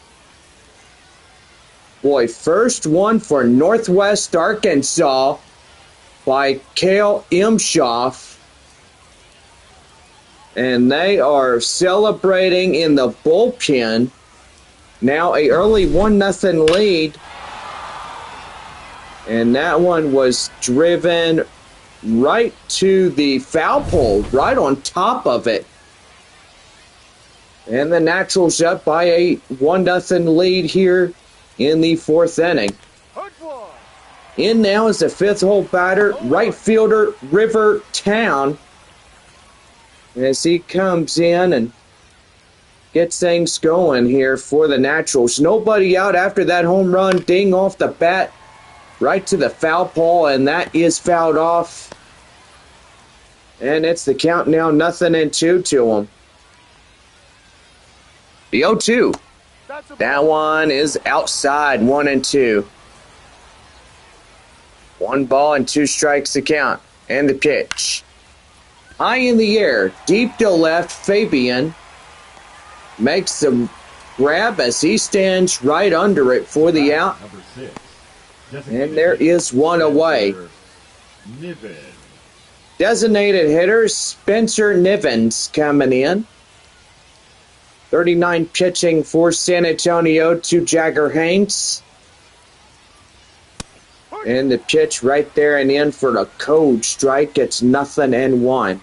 Boy, first one for Northwest Arkansas by Cale Imshoff. And they are celebrating in the bullpen. Now a early 1-0 lead. And that one was driven right to the foul pole, right on top of it. And the Naturals up by a 1-0 lead here in the fourth inning. In now is the fifth hole batter, right fielder River Town. As he comes in and gets things going here for the Naturals. Nobody out after that home run, ding off the bat, right to the foul pole, and that is fouled off. And it's the count now 0-2 to him. The 0-2. That one is outside, 1-2. 1 ball and 2 strikes to count. And the pitch. High in the air, deep to left, Fabian makes the grab as he stands right under it for the out. Number 6. And there is one away. Niven. Designated hitter Spencer Nivens coming in. 39 pitching for San Antonio to Jagger Haynes. And the pitch right there and in for the code strike. It's 0-1.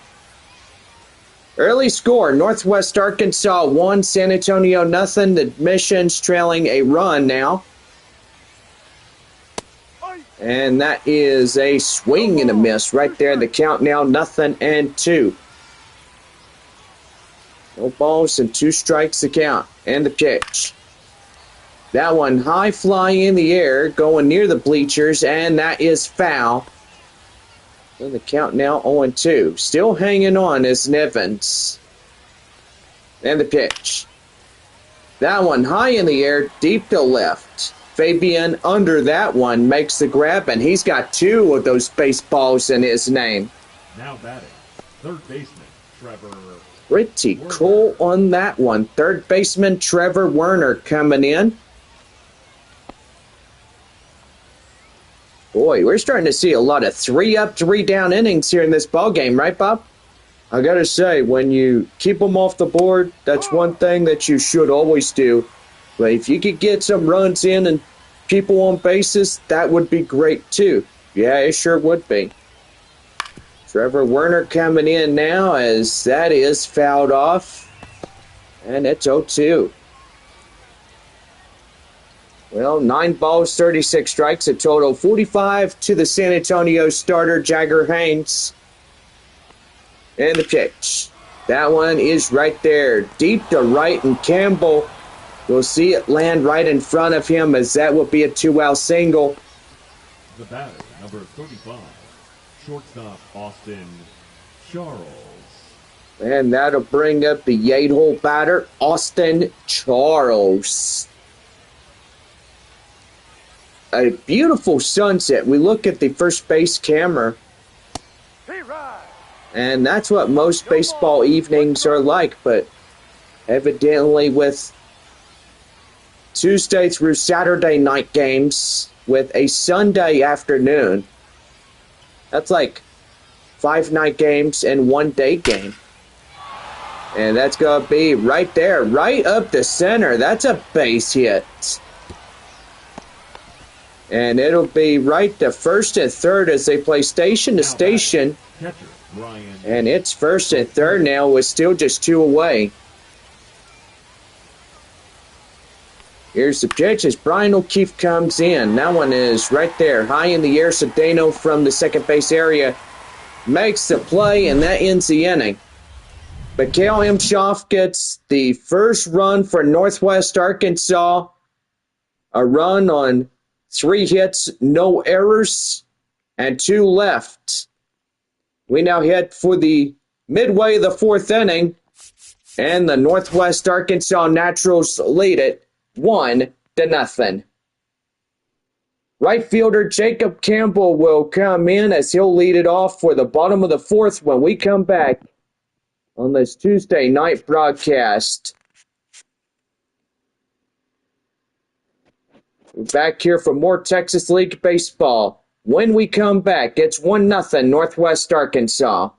Early score, Northwest Arkansas 1, San Antonio 0. The Missions trailing a run now. And that is a swing and a miss right there. The count now 0-2. No balls and 2 strikes to count. And the pitch. That one high fly in the air, going near the bleachers, and that is foul. And the count now 0-2. Still hanging on is Nivens. And the pitch. That one high in the air, deep to left. Fabian under that one makes the grab, and he's got 2 of those baseballs in his name. Now batting, third baseman Trevor. Pretty cool on that one. Third baseman Trevor Werner coming in. Boy, we're starting to see a lot of 3-up, 3-down innings here in this ball game, right, Bob? I gotta say, when you keep them off the board, that's one thing that you should always do. But if you could get some runs in and people on bases, that would be great too. Yeah, it sure would be. Trevor Werner coming in now as that is fouled off. And it's 0-2. Well, 9 balls, 36 strikes, a total 45 to the San Antonio starter, Jagger Haynes. And the pitch. That one is right there, deep to right, and Campbell will see it land right in front of him as that will be a 2-out single. The batter, number 35, shortstop Austin Charles. And that'll bring up the 8-hole batter, Austin Charles. A beautiful sunset. We look at the first base camera, and that's what most baseball evenings are like, but evidently with Tuesday through Saturday night games with a Sunday afternoon, that's like 5 night games and 1 day game. And that's going to be right there, right up the center. That's a base hit. And it'll be right to first and third as they play station to station. Catcher, Ryan. And it's first and third now with still just 2 away. Here's the pitch as Brian O'Keefe comes in. That one is right there, high in the air. Cedeno from the second base area makes the play, and that ends the inning. But Cale Imshoff gets the first run for Northwest Arkansas. A run on 3 hits, no errors, and 2 left. We now head for the midway of the fourth inning, and the Northwest Arkansas Naturals lead it 1-0. Right fielder Jacob Campbell will come in as he'll lead it off for the bottom of the fourth when we come back on this Tuesday night broadcast. We're back here for more Texas League baseball. When we come back, it's 1-0 Northwest Arkansas.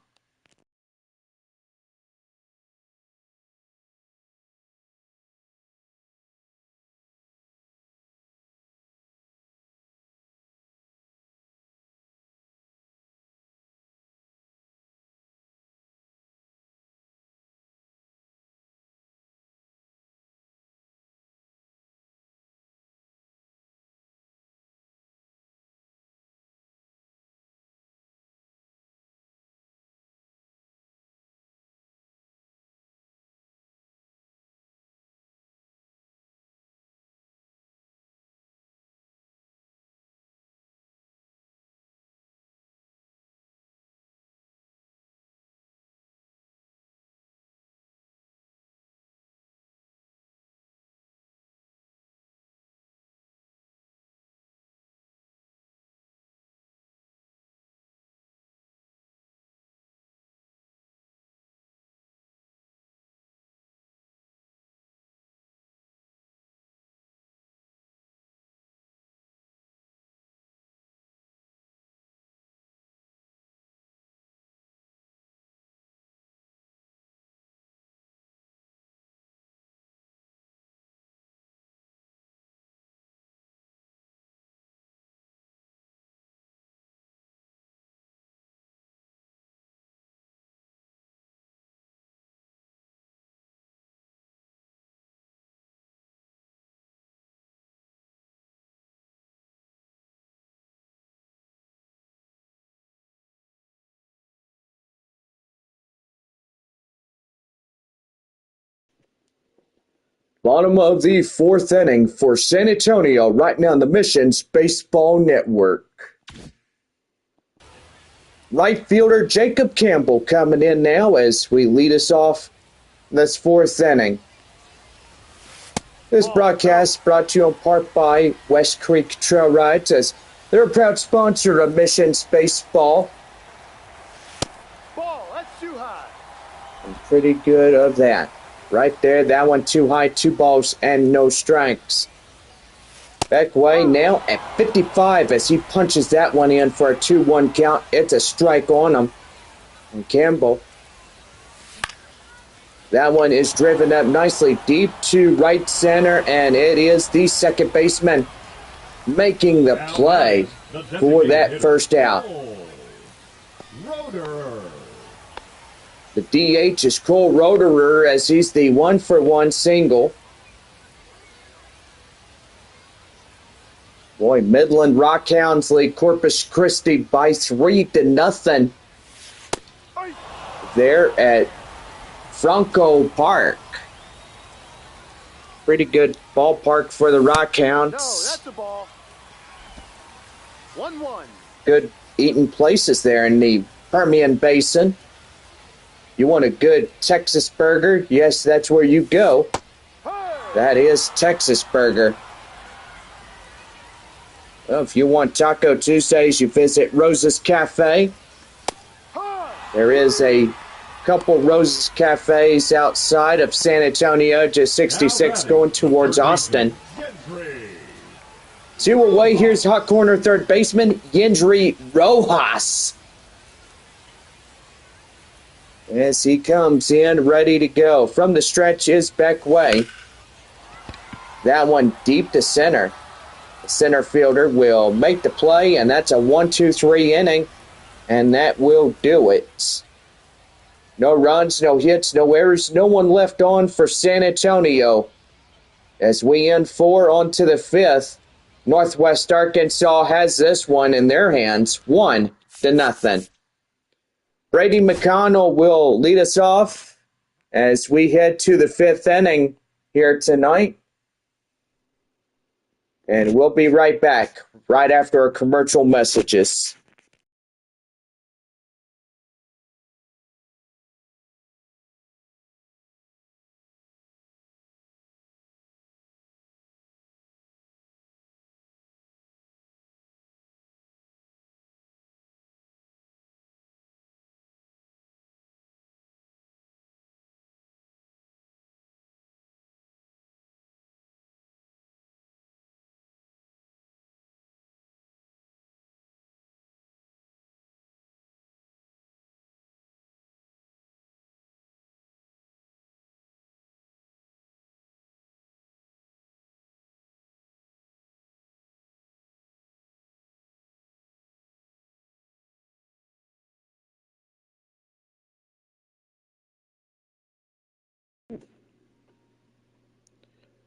Bottom of the fourth inning for San Antonio right now on the Missions Baseball Network. Right fielder Jacob Campbell coming in now as we lead us off this fourth inning. This broadcast brought to you in part by West Creek Trail Rides as they're a proud sponsor of Missions Baseball. Ball, that's too high. I'm pretty good of that. Right there, that one too high, 2 balls and no strikes. Beckway now at 55 as he punches that one in for a 2-1 count. It's a strike on him. And Campbell, that one is driven up nicely deep to right center, and it is the second baseman making the play for that first out. Roederer. The DH is Cole Roederer as he's the 1-for-1 single. Boy, Midland Rockhounds lead Corpus Christi by 3-0 there at Franco Park. Pretty good ballpark for the Rockhounds. No, that's a ball. 1-1. Good eating places there in the Permian Basin. You want a good Texas burger? Yes, that's where you go. That is Texas Burger. Well, if you want Taco Tuesdays, you visit Rosa's Cafe. There is a couple Rosa's Cafes outside of San Antonio, just 66 going towards Austin. Two away, here's hot corner third baseman Yendry Rojas. As he comes in, ready to go. From the stretch is Beckway. That one deep to center. The center fielder will make the play, and that's a 1-2-3 inning, and that will do it. No runs, no hits, no errors, no one left on for San Antonio. As we end 4 on to the 5th, Northwest Arkansas has this one in their hands, 1-0. Brady McConnell will lead us off as we head to the 5th inning here tonight. And we'll be right back right after our commercial messages.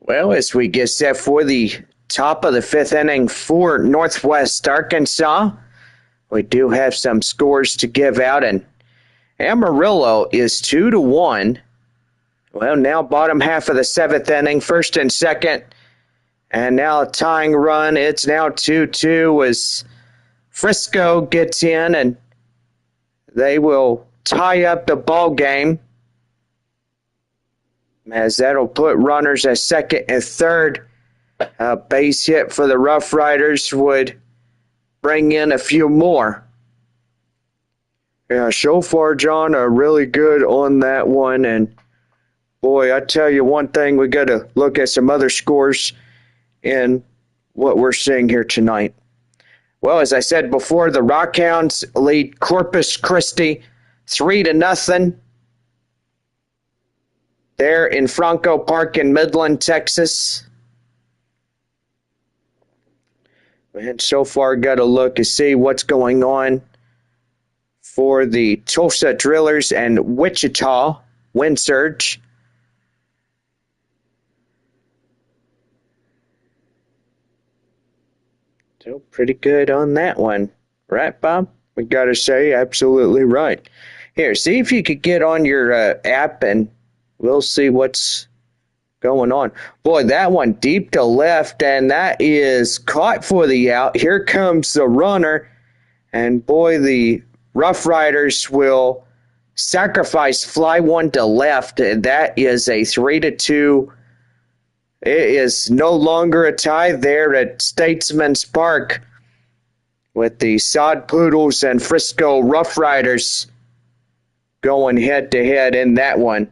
Well, as we get set for the top of the fifth inning for Northwest Arkansas, we do have some scores to give out, and Amarillo is 2-1. Well, now bottom half of the seventh inning, first and second, and now a tying run. It's now 2-2 as Frisco gets in, and they will tie up the ball game, as that'll put runners at second and third. A base hit for the Rough Riders would bring in a few more. Yeah, so far, John, are really good on that one. And, boy, I tell you one thing, we got to look at some other scores in what we're seeing here tonight. Well, as I said before, the Rockhounds lead Corpus Christi 3-0. There in Franco Park in Midland, Texas. And so far, got to look and see what's going on for the Tulsa Drillers and Wichita Wind Surge. So pretty good on that one. Right, Bob? We got to say, absolutely right. Here, see if you could get on your app and we'll see what's going on. Boy, that one deep to left, and that is caught for the out. Here comes the runner, and boy, the Rough Riders will sacrifice fly one to left, and that is a 3-2. It is no longer a tie there at Statesman's Park with the Sod Poodles and Frisco Rough Riders going head-to-head in that one.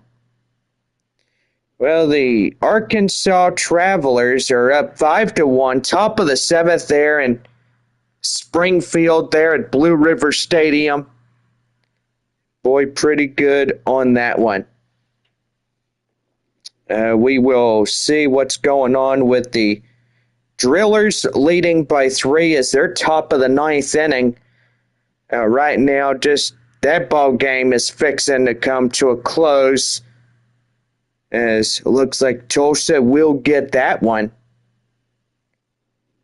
Well, the Arkansas Travelers are up 5-1, top of the seventh there in Springfield there at Blue River Stadium. Boy, pretty good on that one. We will see what's going on with the Drillers leading by 3 as they're top of the ninth inning. Right now, just that ball game is fixing to come to a close, as it looks like Tulsa will get that one.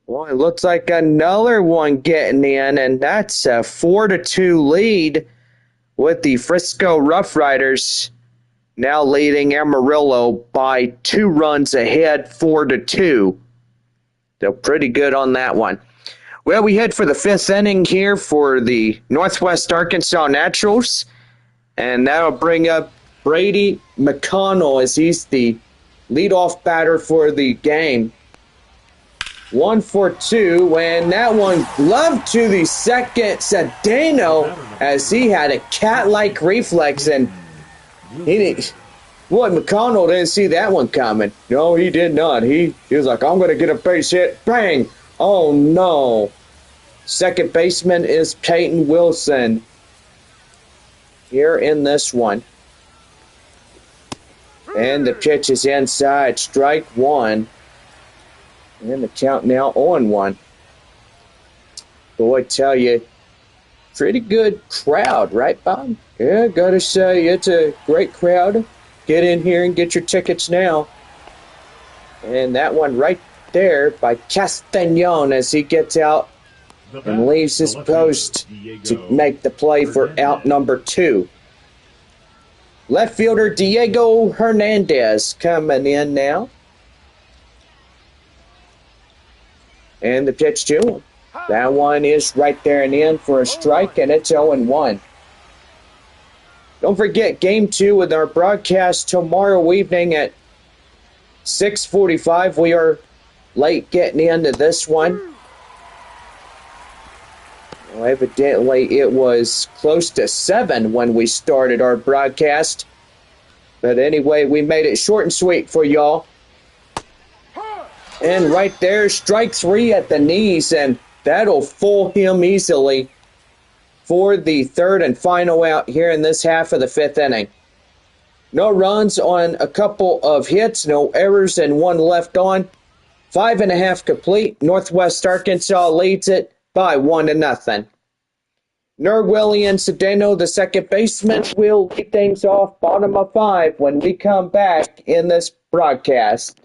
Well, it looks like another one getting in, and that's a 4-2 lead with the Frisco Rough Riders now leading Amarillo by 2 runs ahead, 4-2. So pretty good on that one. Well, we head for the fifth inning here for the Northwest Arkansas Naturals, and that'll bring up Brady McConnell as he's the leadoff batter for the game. 1 for 2, and that one gloved to the second Cedeno as he had a cat-like reflex, and McConnell didn't see that one coming. No, he did not. He was like, I'm going to get a base hit. Bang! Oh, no. Second baseman is Peyton Wilson here in this one. And the pitch is inside. Strike one. And the count now on 1. Boy, I tell you, pretty good crowd, right, Bob? Yeah, gotta say, it's a great crowd. Get in here and get your tickets now. And that one right there by Castañon as he gets out and leaves his post to make the play for out number 2. Left fielder Diego Hernandez coming in now. And the pitch to him. That one is right there and in for a strike, and it's 0-1. Don't forget, Game 2 with our broadcast tomorrow evening at 6:45. We are late getting into this one. Well, evidently, it was close to 7 when we started our broadcast. But anyway, we made it short and sweet for y'all. And right there, strike 3 at the knees, and that'll fool him easily for the third and final out here in this half of the fifth inning. No runs on a couple of hits, no errors, and 1 left on. 5.5 complete. Northwest Arkansas leads it by 1-0. Nerwillian Cedeno, the second baseman, will lead things off bottom of 5 when we come back in this broadcast.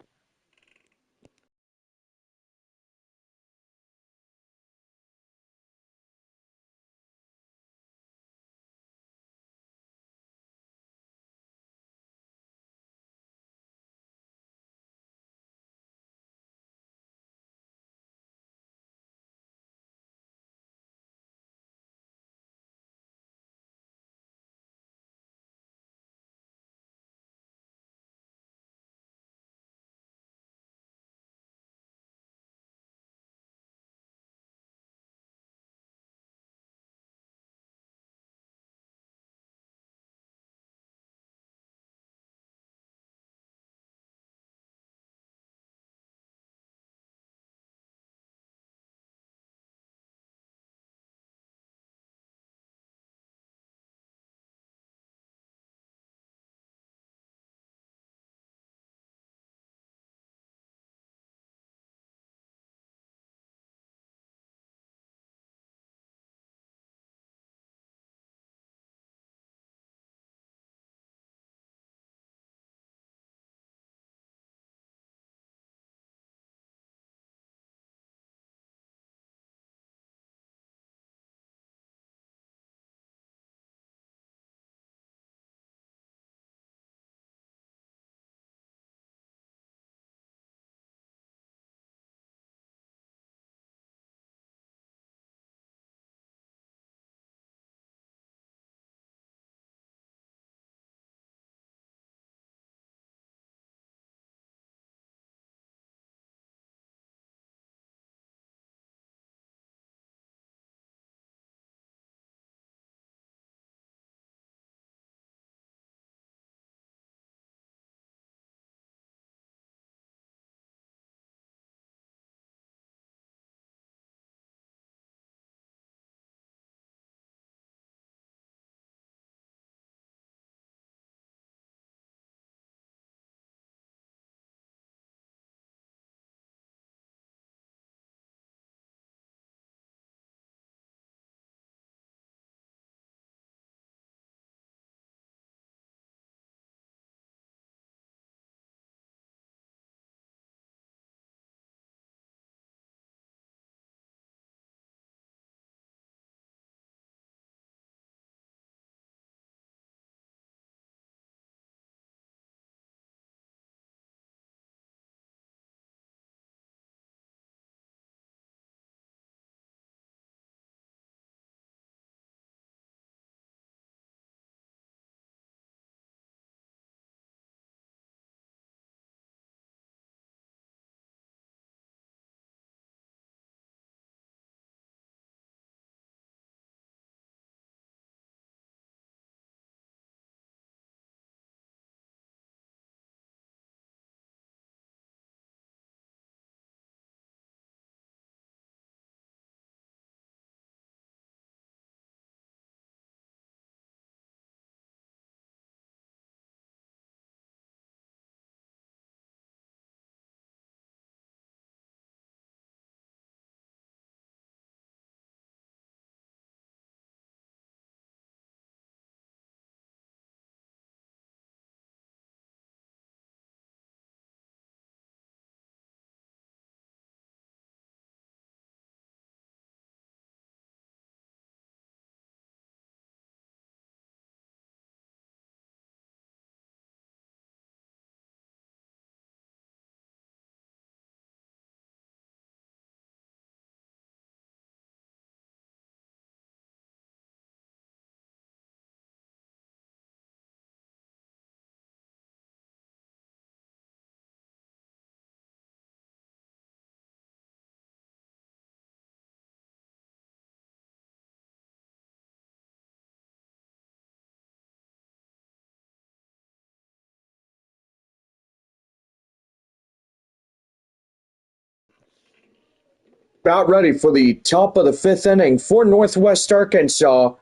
about ready for the top of the fifth inning for Northwest Arkansas,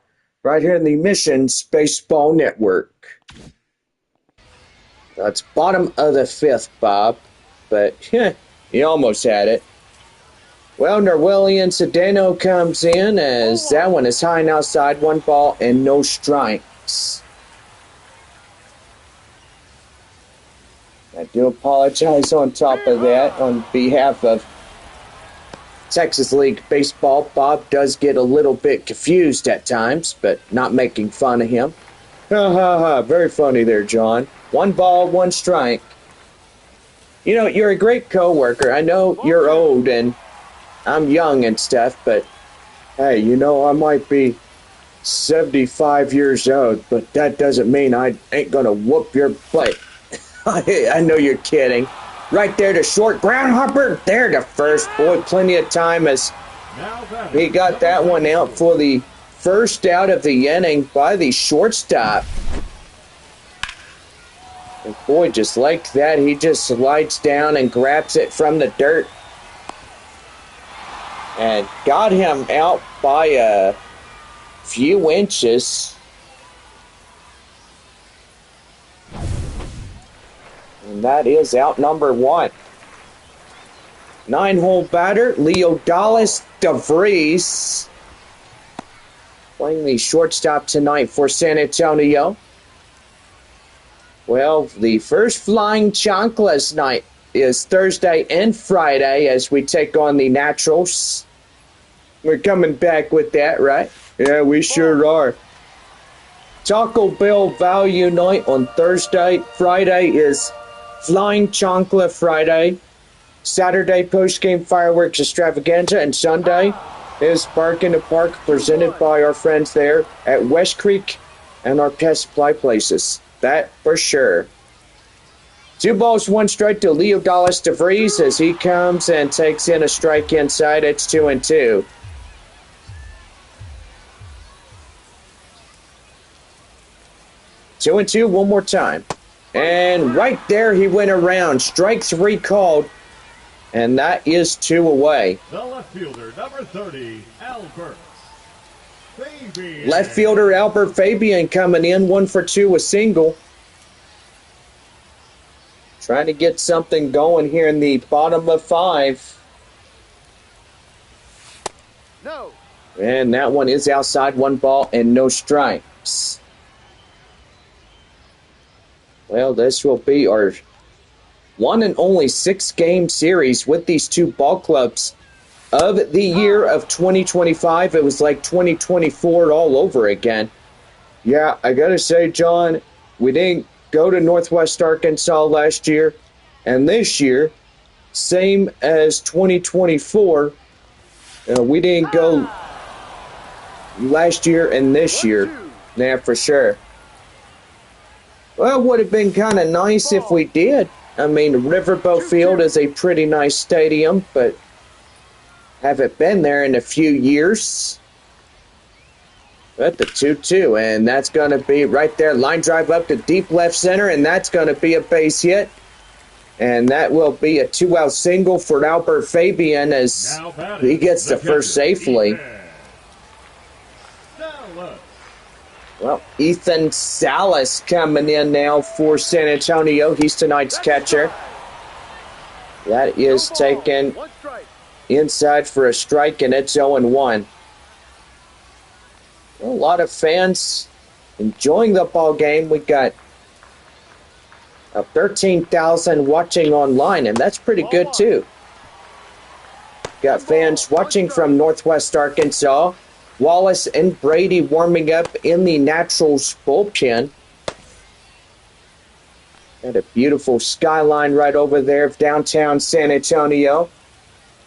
right here in the Missions Baseball Network. That's bottom of the fifth, Bob, but you almost had it. Well, Norwillian Sedano comes in as that one is high and outside, 1 ball and no strikes. I do apologize on top of that on behalf of Texas League Baseball. Bob does get a little bit confused at times, but not making fun of him. Ha ha ha, very funny there, John. 1 ball, 1 strike. You know, you're a great coworker. I know you're old and I'm young and stuff, but hey, you know, I might be 75 years old, but that doesn't mean I ain't gonna whoop your butt. I know you're kidding. Right there to short, Groundhopper. There to first. Boy, plenty of time as he got that one out for the first out of the inning by the shortstop. And boy, just like that, he just slides down and grabs it from the dirt. And got him out by a few inches. And that is out number 1. 9-hole batter, Leodalis DeVries. Playing the shortstop tonight for San Antonio. Well, the first Flying Chanclas night is Thursday and Friday as we take on the Naturals. We're coming back with that, right? Yeah, we sure are. Taco Bell Value Night on Thursday. Friday is Flying Chancla Friday. Saturday, post-game fireworks extravaganza. And Sunday is Bark in the Park presented by our friends there at West Creek and our pet supply places. That for sure. 2 balls, 1 strike to Leodalis DeVries as he comes and takes in a strike inside. It's 2-2. Two and two, one more time. And right there he went around. Strike 3 called. And that is 2 away. The left fielder, number 30, Albert Fabian. Left fielder Albert Fabian coming in, 1 for 2, a single. Trying to get something going here in the bottom of 5. No. And that one is outside, 1 ball and no strikes. Well, this will be our one and only 6-game series with these 2 ball clubs of the year of 2025. It was like 2024 all over again. Yeah, I gotta say, John, we didn't go to Northwest Arkansas last year, and this year, same as 2024, we didn't go last year and this year. Yeah, for sure. Well, it would have been kind of nice if we did. I mean, Riverboat Field is a pretty nice stadium, but haven't been there in a few years. At the 2-2, and that's going to be right there. Line drive up to deep left center, and that's going to be a base hit. And that will be a 2-out single for Albert Fabian as he gets the first safely. Well, Ethan Salas coming in now for San Antonio. He's tonight's catcher. That is taken inside for a strike, and it's 0-1. A lot of fans enjoying the ball game. We got 13,000 watching online, and that's pretty good too. Got fans watching from Northwest Arkansas. Wallace and Brady warming up in the Naturals bullpen. Got a beautiful skyline right over there of downtown San Antonio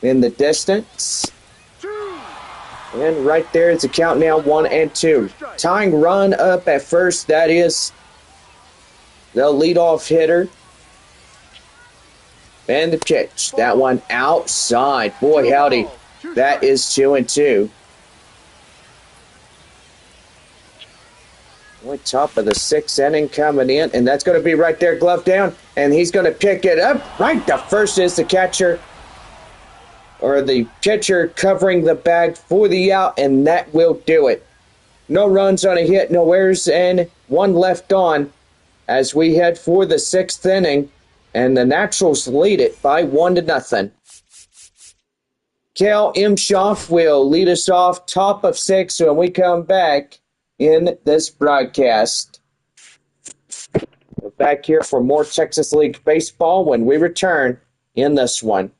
in the distance. And right there is the count now, 1-2. Tying run up at first, that is the leadoff hitter. And the pitch, that one outside. Boy, howdy, that is 2-2. Boy, top of the 6th inning coming in, and that's going to be right there, glove down, and he's going to pick it up. Right to first is the catcher. or the pitcher covering the bag for the out, and that will do it. No runs on a hit, no errors, and one left on as we head for the sixth inning, and the Naturals lead it by 1-0. Cal Imshoff will lead us off top of six when we come back in this broadcast. We're back here for more Texas League baseball when we return in this one.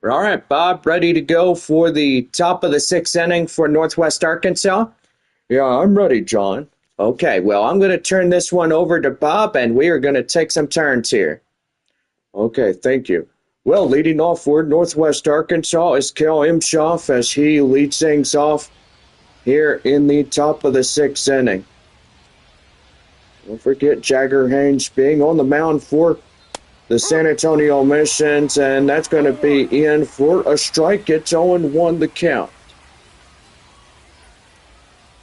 All right, Bob, ready to go for the top of the sixth inning for Northwest Arkansas? Yeah, I'm ready, John. Okay, well, I'm going to turn this one over to Bob, and we are going to take some turns here. Okay, thank you. Well, leading off for Northwest Arkansas is Cal Imshoff as he leads things off here in the top of the sixth inning. Don't forget Jagger Haynes being on the mound for the San Antonio Missions, and that's going to be in for a strike. It's 0-1 the count.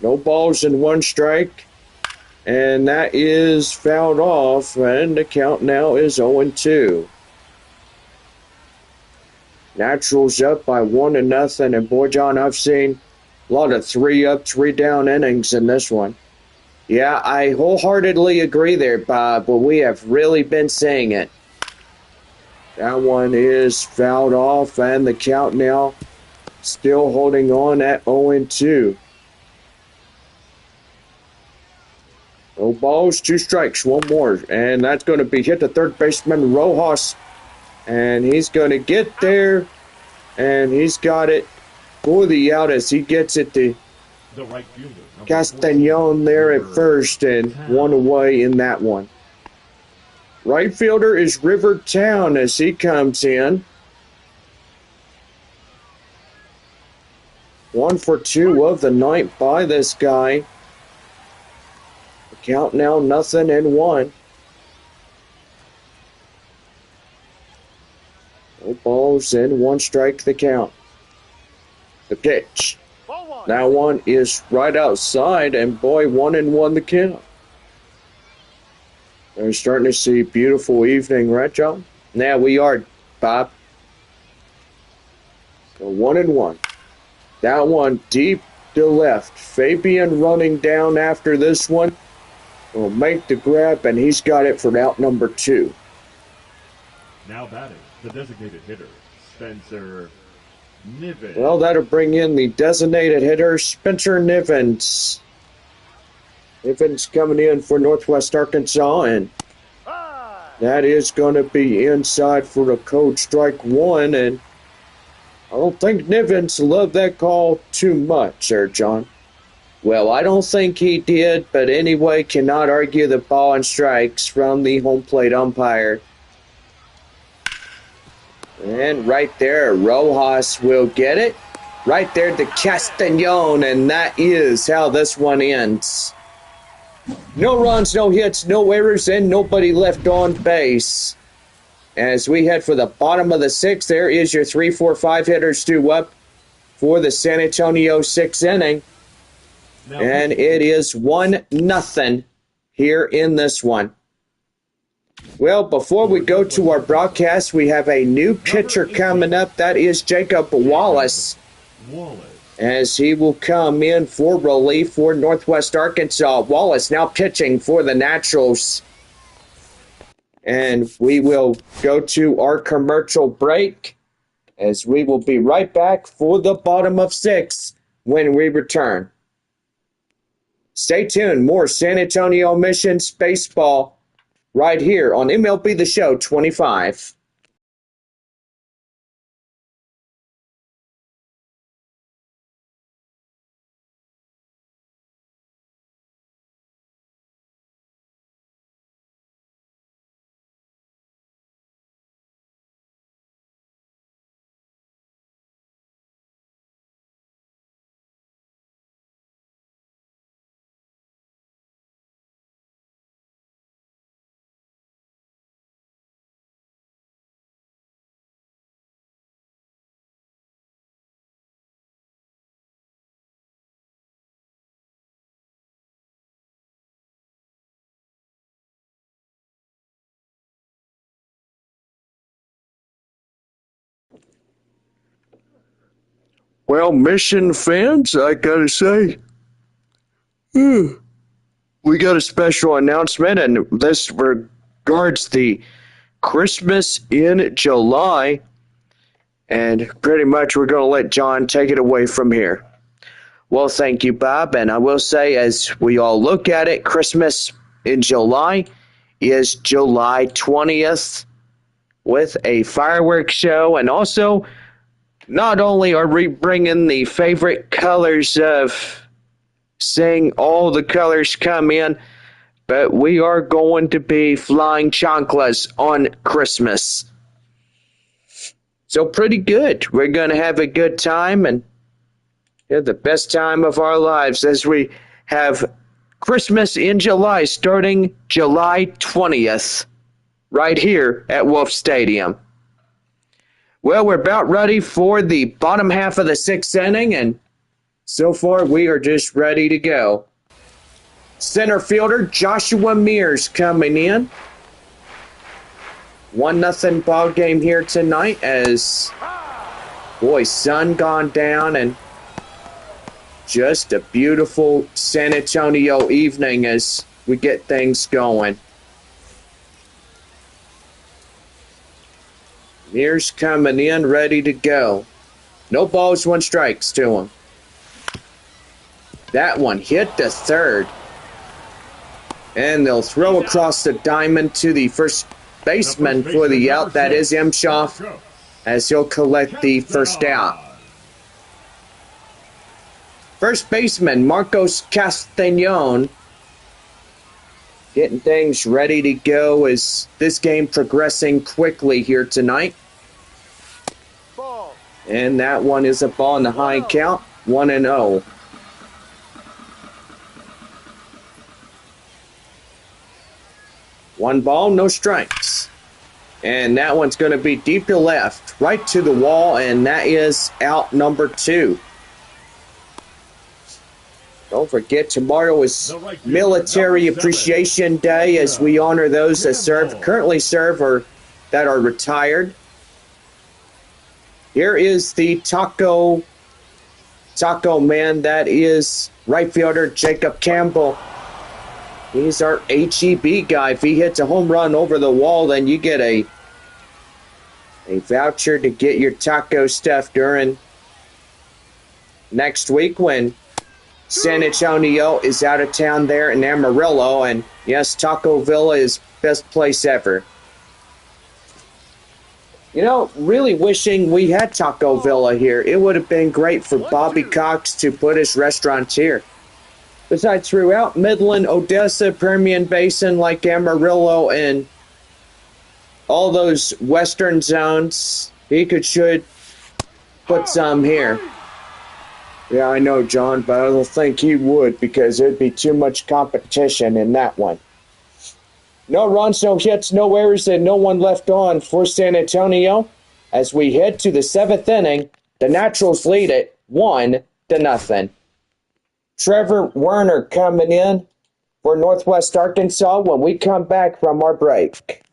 No balls and one strike, and that is fouled off, and the count now is 0-2. Naturals up by 1-0, and boy, John, I've seen a lot of 3-up, 3-down innings in this one. Yeah, I wholeheartedly agree there, Bob, but we have really been seeing it. That one is fouled off, and the count now still holding on at 0-2. No balls, 2 strikes, 1 more, and that's going to be hit to third baseman Rojas, and he's going to get there, and he's got it for the out as he gets it to The right fielder, Castañon there at first, and 1 away in that one. Right fielder is River Town as he comes in. 1 for 2 of the night by this guy. The count now 0-1. No balls and 1 strike the count. The pitch. That one is right outside, and boy, 1-1 the count. We're starting to see a beautiful evening, right, John? Yeah, we are, Bob. So 1-1. That one deep to left. Fabian running down after this one will make the grab, and he's got it for out number 2. Now batting, the designated hitter, Spencer Niven. Well, that'll bring in the designated hitter, Spencer Nivens. Nivens coming in for Northwest Arkansas, and that is going to be inside for a code strike 1, and I don't think Nivens loved that call too much there, John. Well, I don't think he did, but anyway, cannot argue the ball and strikes from the home plate umpire. And right there, Rojas will get it. Right there to Castañon, and that is how this one ends. No runs, no hits, no errors, and nobody left on base. As we head for the bottom of the sixth, there is your 3, 4, 5 hitters due up for the San Antonio sixth inning. And it is 1-0 here in this one. Well, before we go to our broadcast, we have a new pitcher coming up. That is Jacob Wallace, as he will come in for relief for Northwest Arkansas. Wallace now pitching for the Naturals. And we will go to our commercial break, as we will be right back for the bottom of six when we return. Stay tuned. More San Antonio Missions baseball right here on MLB The Show 25. Well, Mission fans, I gotta say, we got a special announcement, and this regards the Christmas in July. And pretty much we're going to let John take it away from here. Well, thank you, Bob. And I will say, as we all look at it, Christmas in July is July 20th with a fireworks show. And also, not only are we bringing the favorite colors of seeing all the colors come in, but we are going to be flying chanclas on Christmas. So pretty good. We're going to have a good time and the best time of our lives as we have Christmas in July starting July 20th right here at Wolf Stadium. Well, we're about ready for the bottom half of the sixth inning, and so far we are just ready to go. Center fielder Joshua Mears coming in. 1-0 ball game here tonight as, boy, sun gone down and just a beautiful San Antonio evening as we get things going. Mears coming in ready to go. No balls, 1 strikes to him. That one hit to third. And they'll throw across the diamond to the first baseman for the out. That is Emshoff, as he'll collect the first out. First baseman Marcos Castañon getting things ready to go as this game progressing quickly here tonight. Ball. And that one is a ball in the high count, 1-0. One ball, no strikes. And that one's going to be deep to left, right to the wall, and that is out number 2. Don't forget, tomorrow is Military Appreciation Day as we honor those that currently serve or that are retired. Here is the Taco Man. That is right fielder Jacob Campbell. He's our HEB guy. If he hits a home run over the wall, then you get a voucher to get your taco stuff during next week when San Antonio is out of town there in Amarillo. And yes, Taco Villa is best place ever. You know, really wishing we had Taco Villa here. It would have been great for Bobby Cox to put his restaurant here. Besides, throughout Midland, Odessa, Permian Basin, like Amarillo, and all those western zones, he should put some here. Yeah, I know, John, but I don't think he would because there'd be too much competition in that one. No runs, no hits, no errors, and no one left on for San Antonio. As we head to the seventh inning, the Naturals lead it 1-0. Trevor Werner coming in for Northwest Arkansas when we come back from our break.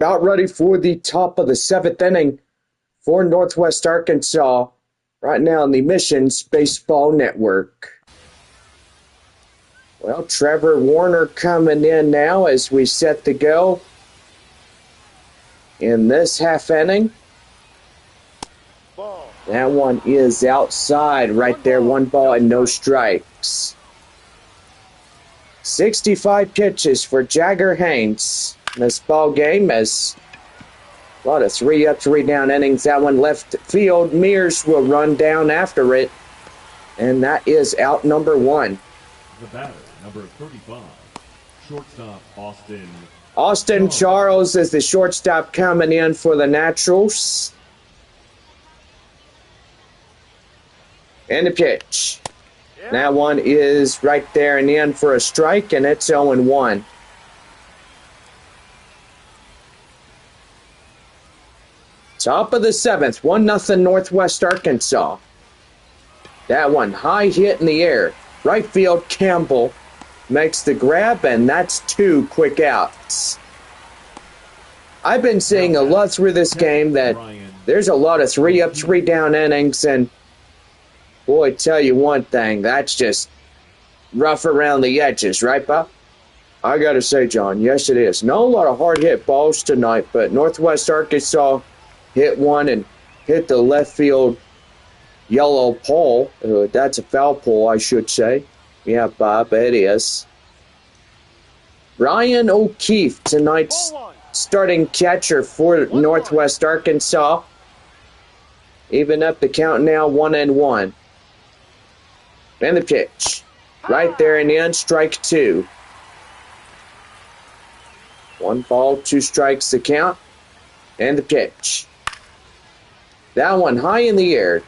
about ready for the top of the seventh inning for Northwest Arkansas right now on the Missions Baseball Network. Well, Trevor Warner coming in now as we set to go in this half inning. Ball. That one is outside right there. 1 ball and no strikes. 65 pitches for Jagger Haynes in this ball game as a lot of 3 up, 3 down innings. That one left field. Mears will run down after it. And that is out number 1. The batter, number 35, shortstop Austin. Austin Charles is the shortstop coming in for the Naturals. And the pitch. That one is right there and in for a strike, and it's 0-1. Top of the 7th, 1-0 Northwest Arkansas. That one high hit in the air. Right field, Campbell makes the grab, and that's 2 quick outs. I've been seeing a lot through this game that there's a lot of 3 up, 3 down innings, and boy, tell you one thing, that's just rough around the edges, right, Bob? I got to say, John, yes, it is. Not a lot of hard-hit balls tonight, but Northwest Arkansas hit one and hit the left field yellow pole. That's a foul pole, I should say. Yeah, Bob, it is. Ryan O'Keefe, tonight's starting catcher for Northwest Arkansas. Even up the count now, 1-1. And the pitch. Right there in the end, strike 2. 1 ball, 2 strikes the count. And the pitch. That one high in the air.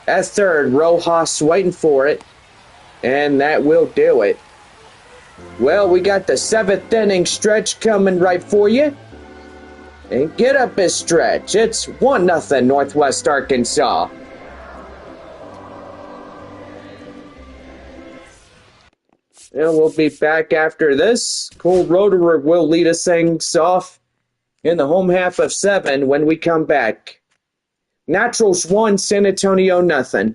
At third, Rojas waiting for it. And that will do it. Well, we got the 7th inning stretch coming right for you. And get up this stretch. It's 1-0 Northwest Arkansas. And we'll be back after this. Cole Roederer will lead us things off in the home half of 7 when we come back. Naturals 1, San Antonio 0.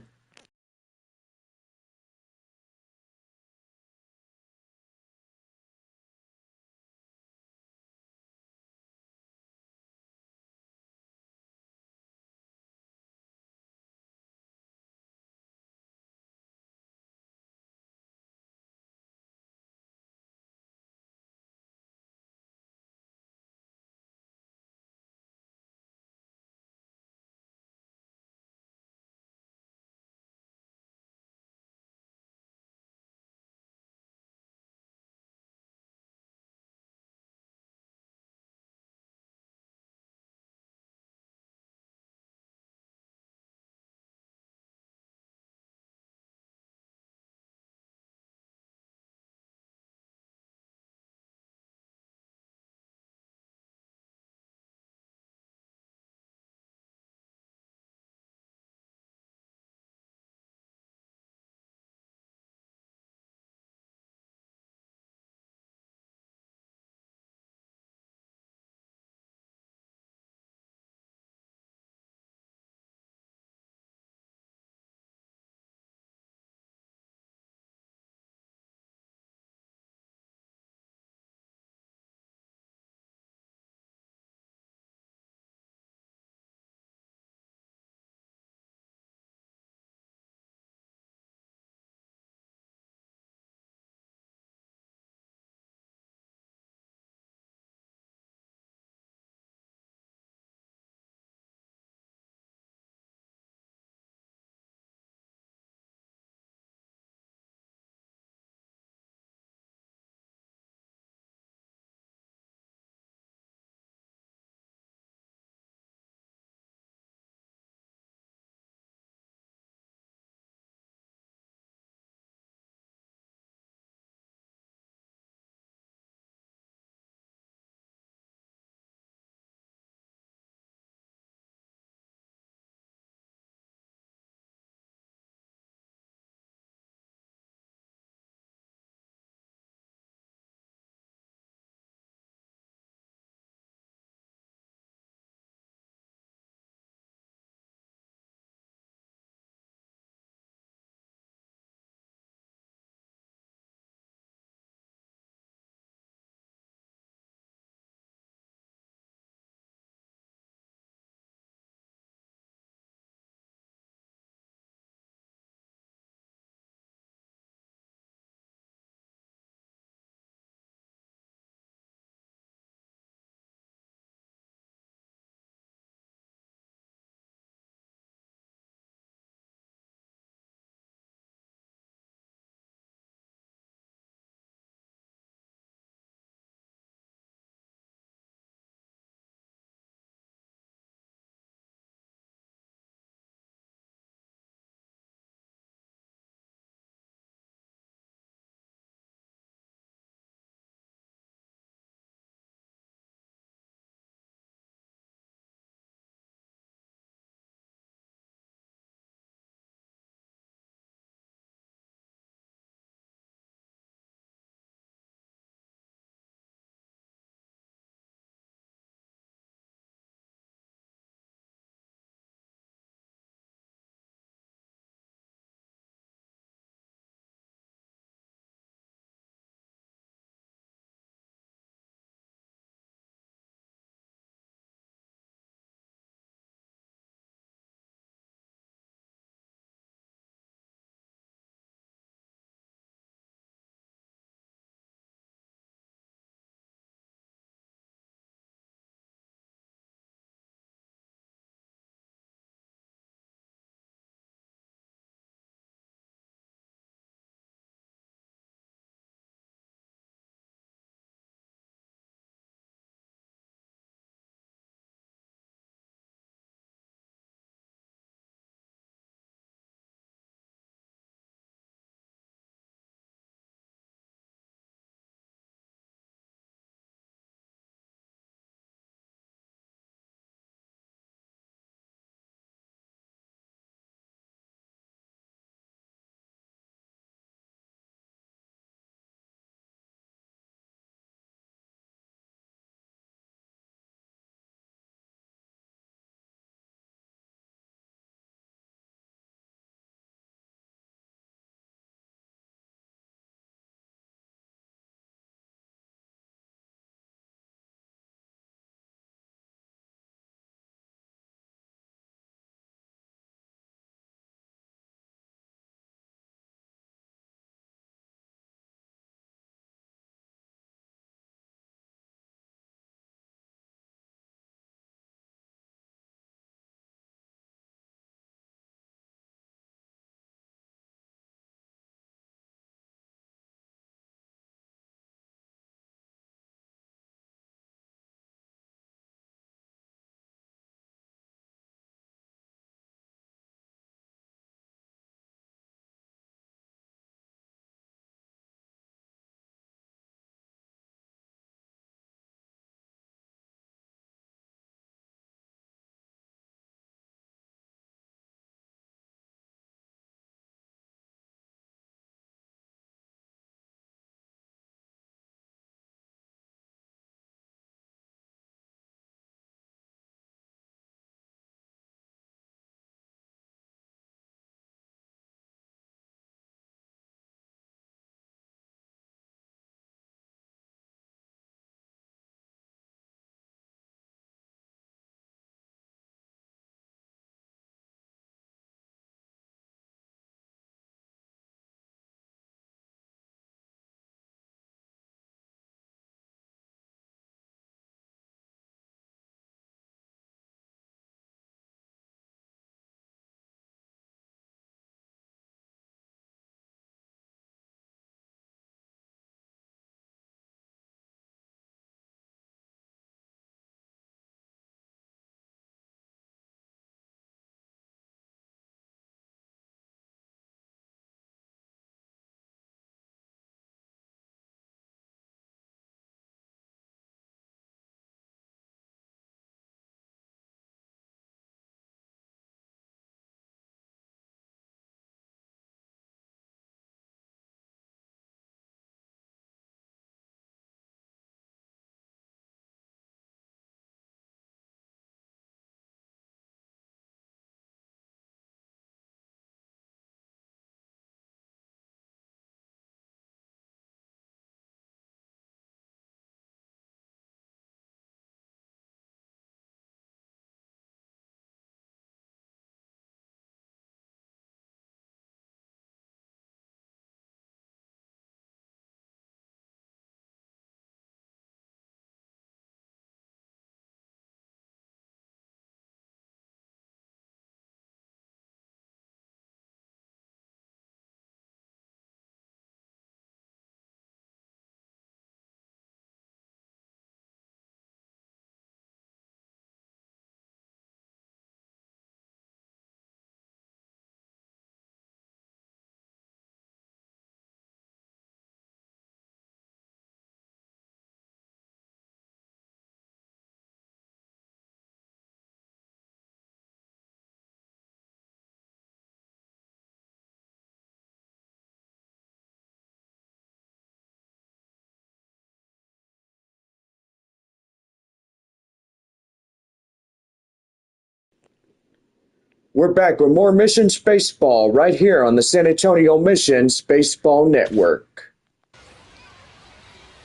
We're back with more Missions Baseball right here on the San Antonio Missions Baseball Network.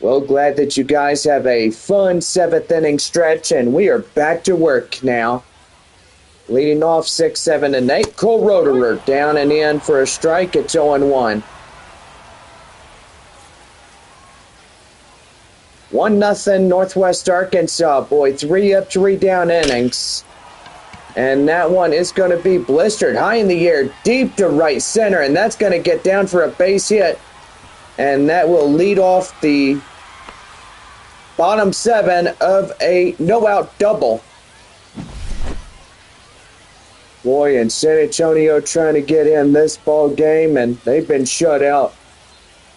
Well, glad that you guys have a fun 7th inning stretch, and we are back to work now. Leading off 6, 7, and 8. Cole Roederer down and in for a strike. It's 0-1. 1-0 Northwest Arkansas, boy. 3 up, 3 down innings. And that one is going to be blistered high in the air, deep to right center, and that's going to get down for a base hit. And that will lead off the bottom 7 of a no-out double. Boy, and San Antonio trying to get in this ball game, and they've been shut out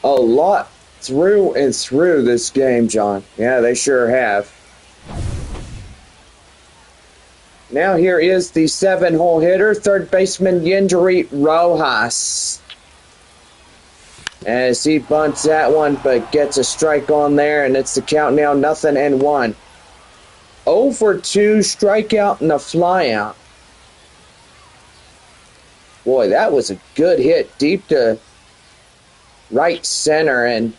a lot through and through this game, John. Yeah, they sure have. Now here is the 7-hole hitter, third baseman Yendry Rojas. As he bunts that one, but gets a strike on there, and it's the count now 0-1. 0 for 2, strikeout and a flyout. Boy, that was a good hit deep to right center, and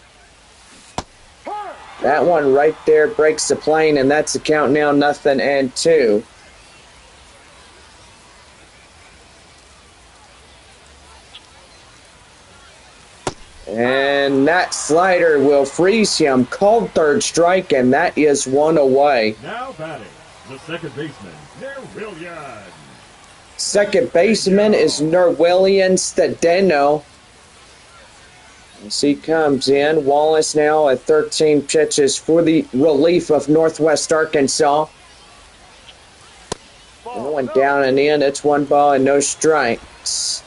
that one right there breaks the plane, and that's the count now 0-2. And that slider will freeze him. Called third strike, and that is 1 away. Now batting, the second baseman, Nerwillian. Second baseman is Nerwillian Stadeno. As he comes in, Wallace now at 13 pitches for the relief of Northwest Arkansas. Going down and in, it's 1 ball and no strikes.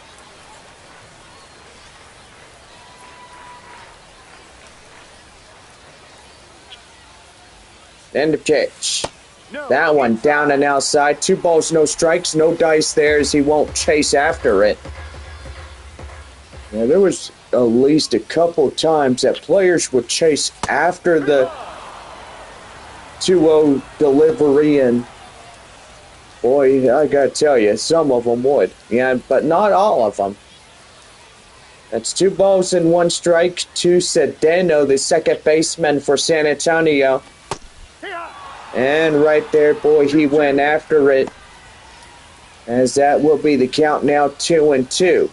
Then the pitch. That one down and outside. 2 balls, no strikes, no dice there as he won't chase after it. Now, there was at least a couple times that players would chase after the 2-0 delivery, and boy, I gotta tell you, some of them would. Yeah, but not all of them. That's 2 balls and 1 strike to Sedeno, the second baseman for San Antonio. And right there, boy, he went after it. As that will be the count now 2-2.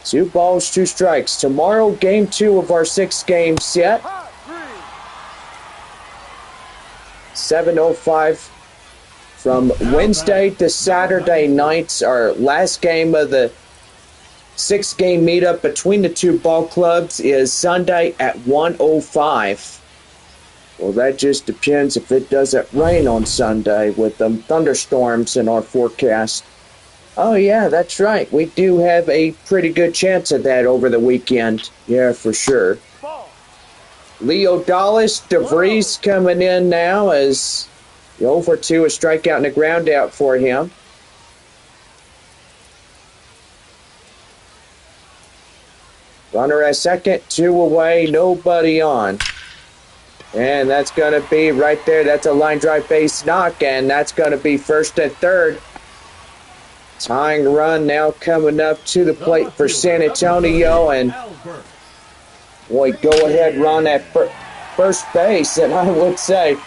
2 balls, 2 strikes. Tomorrow, game 2 of our 6-game set. 7:05 from Wednesday to Saturday nights. Our last game of the 6-game meetup between the 2 ball clubs is Sunday at 1:05. Well, that just depends if it doesn't rain on Sunday with them thunderstorms in our forecast. Oh, yeah, that's right. We do have a pretty good chance of that over the weekend. Yeah, for sure. Leo Dallas, DeVries coming in now as 0 for 2, a strikeout and a ground out for him. Runner at second, 2 away, nobody on. And that's going to be right there. That's a line drive base knock, and that's going to be first and third. Tying run now coming up to the plate for San Antonio, and boy, go ahead run at first base. And I would say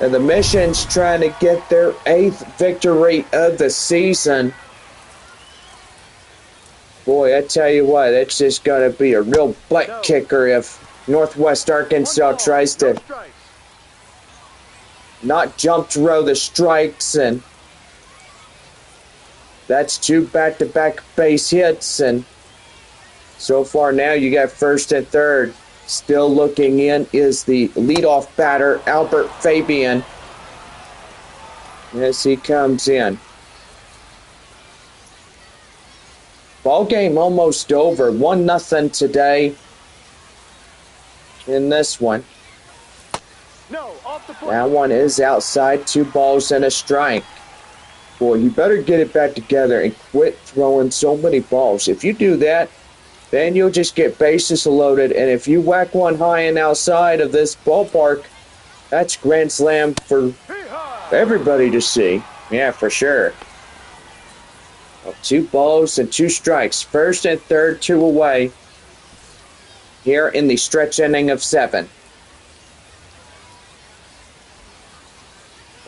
the Mission's trying to get their 8th victory of the season. Boy, I tell you what, it's just going to be a real butt kicker if Northwest Arkansas tries to not jump to row the strikes, and that's 2 back-to-back base hits, and so far now you got first and third. Still looking in is the leadoff batter, Albert Fabian, as he comes in. Ball game almost over. 1-0 today in this one. That one is outside. 2 balls and a strike. Boy, you better get it back together and quit throwing so many balls. If you do that, then you'll just get bases loaded. And if you whack one high and outside of this ballpark, that's grand slam for everybody to see. Yeah, for sure. Well, 2 balls and 2 strikes. First and third, 2 away. Here in the stretch inning of 7.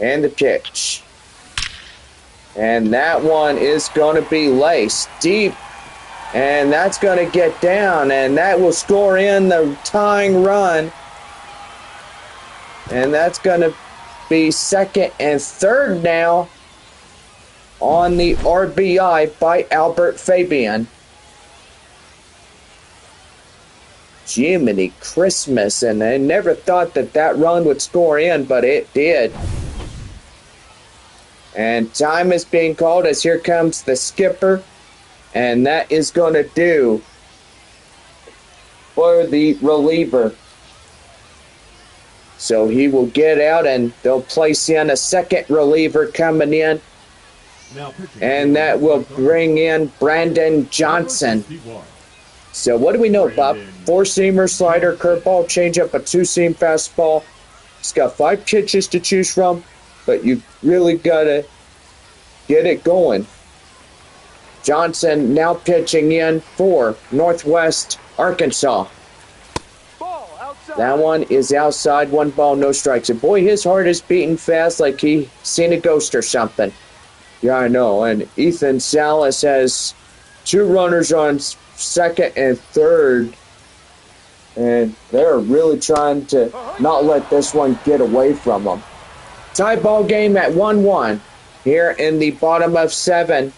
And the pitch. And that one is going to be laced deep. And that's going to get down. And that will score in the tying run. And that's going to be second and third now on the RBI by Albert Fabian. Jiminy Christmas. And I never thought that that run would score in, but it did. And time is being called as here comes the skipper. And that is going to do for the reliever. So he will get out and they'll place in a second reliever coming in. And that will bring in Brandon Johnson. So what do we know, Bob? 4-seamer, slider, curveball, changeup, a 2-seam fastball. He's got 5 pitches to choose from, but you really got to get it going. Johnson now pitching in for Northwest Arkansas. That one is outside, 1 ball, no strikes. And boy, his heart is beating fast like he seen a ghost or something. Yeah, I know. And Ethan Salas has 2 runners on second and third. And they're really trying to not let this one get away from them. Tie ball game at 1-1 here in the bottom of 7.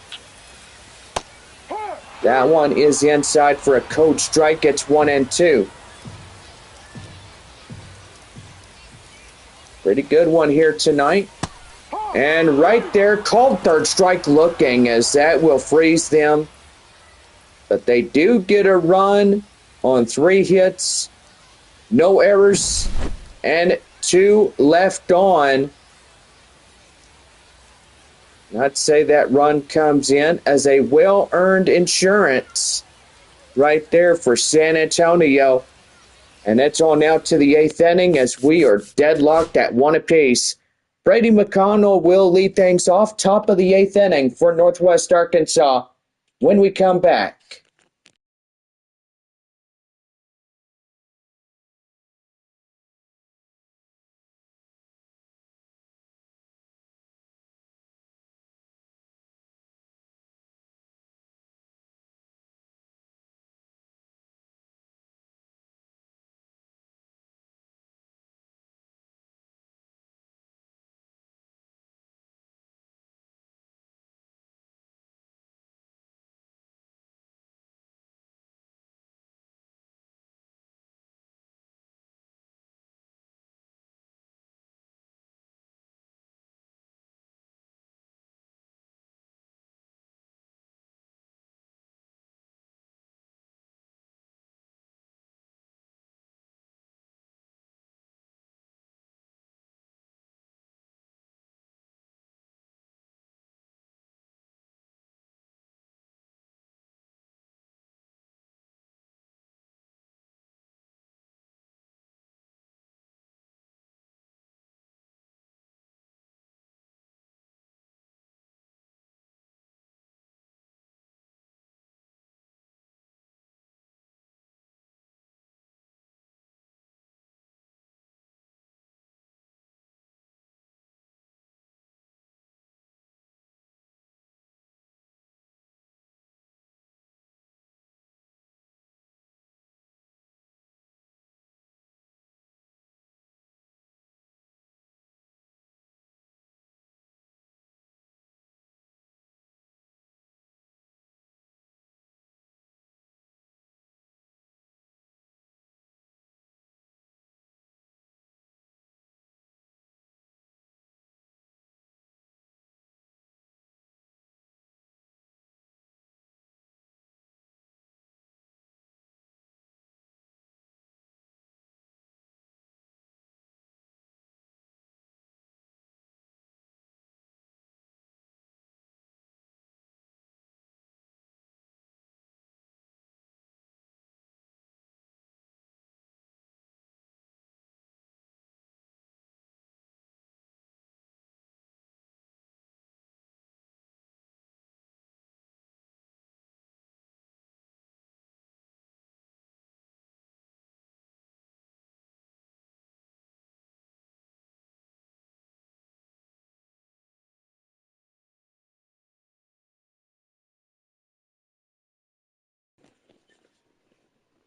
That one is inside for a code strike. It's 1-2. Pretty good one here tonight. And right there, called third strike looking, as that will freeze them. But they do get a run on 3 hits, no errors, and 2 left on. I'd say that run comes in as a well-earned insurance right there for San Antonio. And it's on out to the 8th inning as we are deadlocked at 1 apiece. Brady McConnell will lead things off top of the 8th inning for Northwest Arkansas when we come back.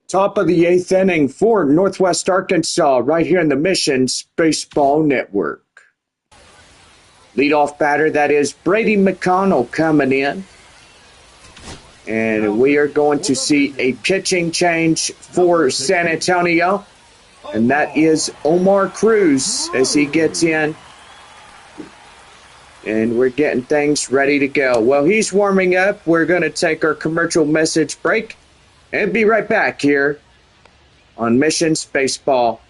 Top of the eighth inning for Northwest Arkansas, right here in the Missions Baseball Network. Leadoff batter, that is Brady McConnell coming in. And we are going to see a pitching change for San Antonio. And that is Omar Cruz as he gets in. And we're getting things ready to go. While he's warming up, we're going to take our commercial message break and be right back here on Missions Baseball.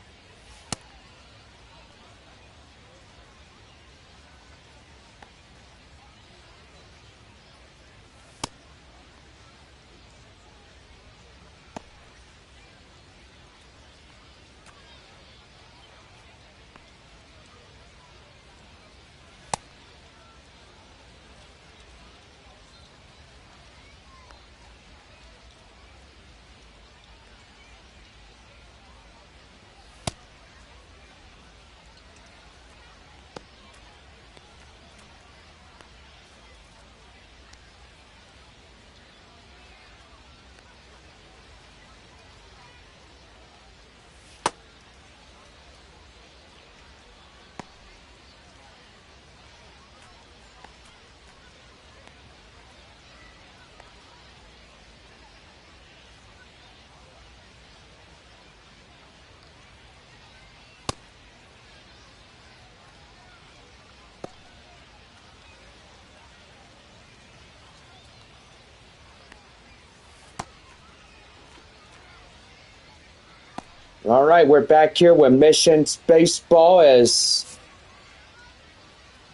All right, we're back here with Missions Baseball as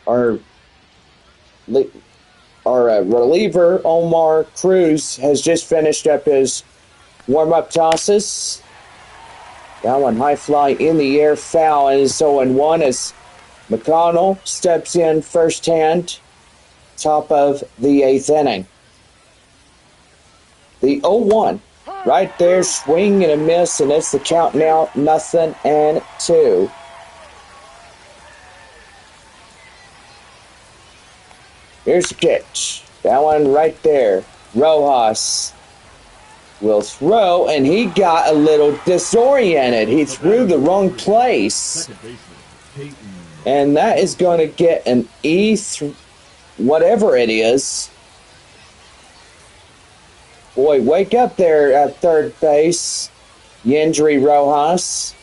our reliever, Omar Cruz, has just finished up his warm-up tosses. That one high fly in the air, foul, and it's 0-1 as McConnell steps in first hand, top of the eighth inning. The 0-1. Right there, swing and a miss, and it's the count now, 0-2. Here's the pitch. That one right there. Rojas will throw, and he got a little disoriented. He threw the wrong place. And that is going to get an whatever it is. Boy, wake up there at third base, Yendry Rojas.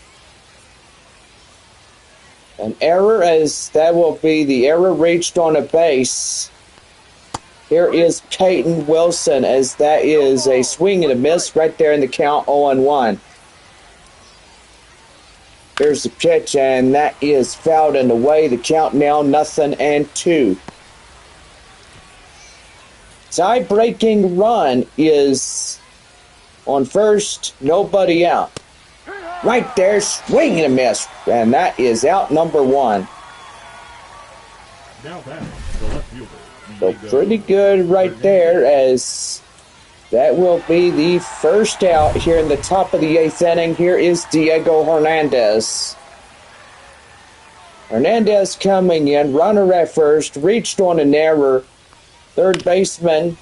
An error, as that will be the error reached on a base. Here is Peyton Wilson, as that is a swing and a miss right there in the count, 0-1. Here's the pitch, and that is fouled and away. The count now, 0-2. Tie-breaking run is on first, nobody out. Right there, swing and a miss, and that is out number one. Now back, the left fielder. So pretty good right there, as that will be the first out here in the top of the eighth inning. Here is Diego Hernandez. Hernandez coming in, runner at first, reached on an error. Third baseman,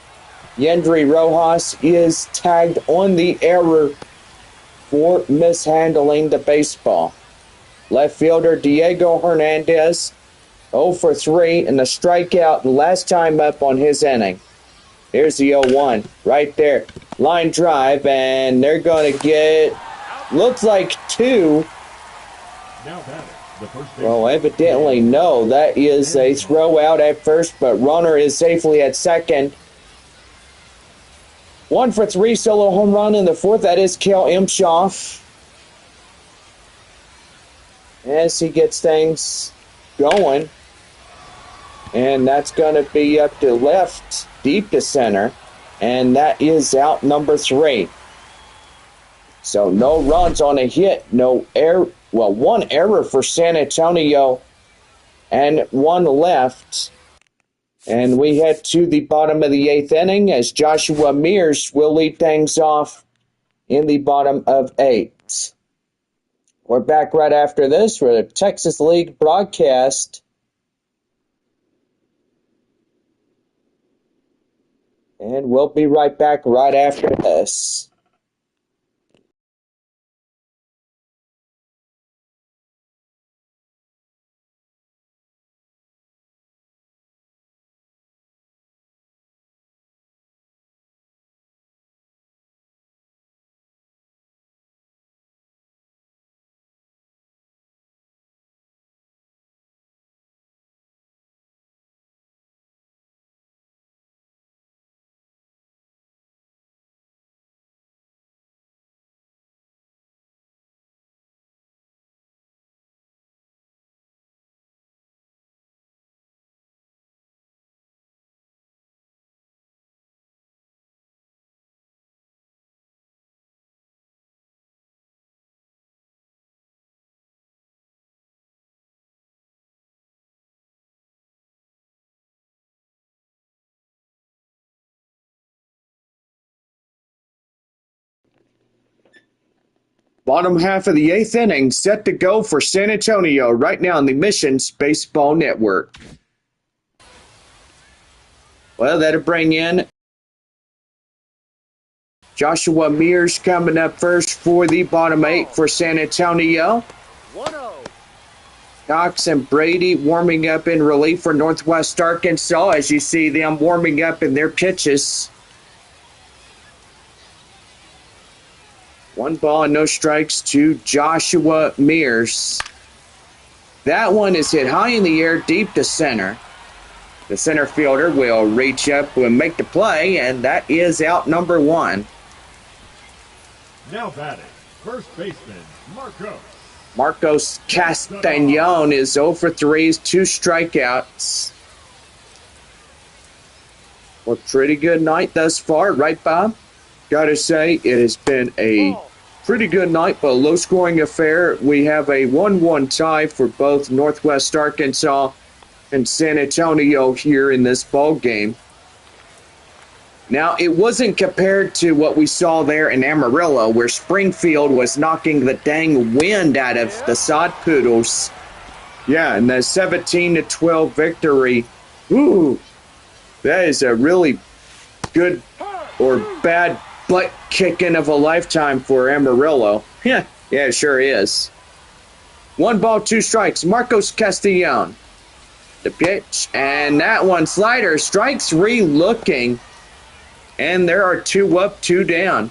Yendry Rojas, is tagged on the error for mishandling the baseball. Left fielder Diego Hernandez, 0 for 3, and a strikeout last time up on his inning. Here's the 0-1 right there. Line drive, and they're going to get, looks like 2. Now batter. Well, evidently, no. That is a throw out at first, but runner is safely at second. 1 for 3 solo home run in the fourth. That is Kel Imshoff. As he gets things going. And that's going to be up to left, deep to center. And that is out number 3. So no runs on a hit, no error. Well, 1 error for San Antonio and 1 left. And we head to the bottom of the eighth inning as Joshua Mears will lead things off in the bottom of 8. We're back right after this for the Texas League broadcast. And we'll be right back right after this. Bottom half of the 8th inning set to go for San Antonio right now on the Missions Baseball Network. Well, that'll bring in Joshua Mears coming up first for the bottom 8 for San Antonio. 1-0. Cox and Brady warming up in relief for Northwest Arkansas as you see them warming up in their pitches. 1 ball and no strikes to Joshua Mears. That one is hit high in the air, deep to center. The center fielder will reach up and make the play, and that is out number 1. Now batting, first baseman, Marcos. Marcos Castañon is 0 for 3, 2 strikeouts. Well, pretty good night thus far, right, Bob? Gotta say, it has been a pretty good night, but a low-scoring affair. We have a 1-1 tie for both Northwest Arkansas and San Antonio here in this ball game. Now, it wasn't compared to what we saw there in Amarillo, where Springfield was knocking the dang wind out of the Sod Poodles. Yeah, and the 17-12 victory. Ooh, that is a really good or bad butt kicking of a lifetime for Amarillo. Yeah, it sure is. 1 ball, 2 strikes. Marcos Castellon. The pitch, and that one slider. Strike 3 looking. And there are 2 up, 2 down.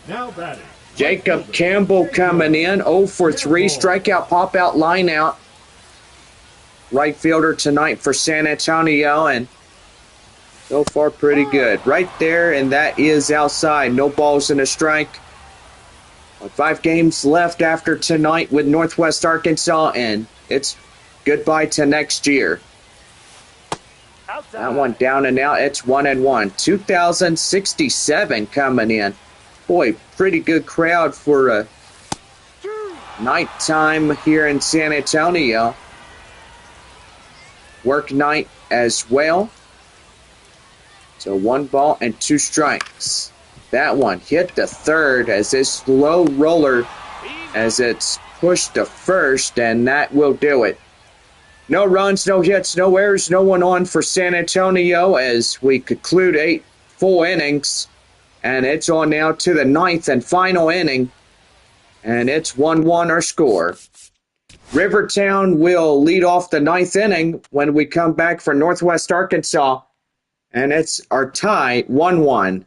Now batting, Jacob Campbell coming in. 0 for 3. Strikeout, pop out, line out. Right fielder tonight for San Antonio, and so far pretty good. Right there, and that is outside. No balls and a strike. 5 games left after tonight with Northwest Arkansas, and it's goodbye to next year. Outside. That one down and out. It's 1-1. 2,067 coming in. Boy, pretty good crowd for a nighttime here in San Antonio. Work night as well. So 1 ball and 2 strikes. That one hit the third as this low roller as it's pushed to first, and that will do it. No runs, no hits, no errors, no one on for San Antonio as we conclude 8 full innings. And it's on now to the 9th and final inning. And it's 1-1 our score. Rivertown will lead off the 9th inning when we come back for Northwest Arkansas. And it's our tie, 1-1.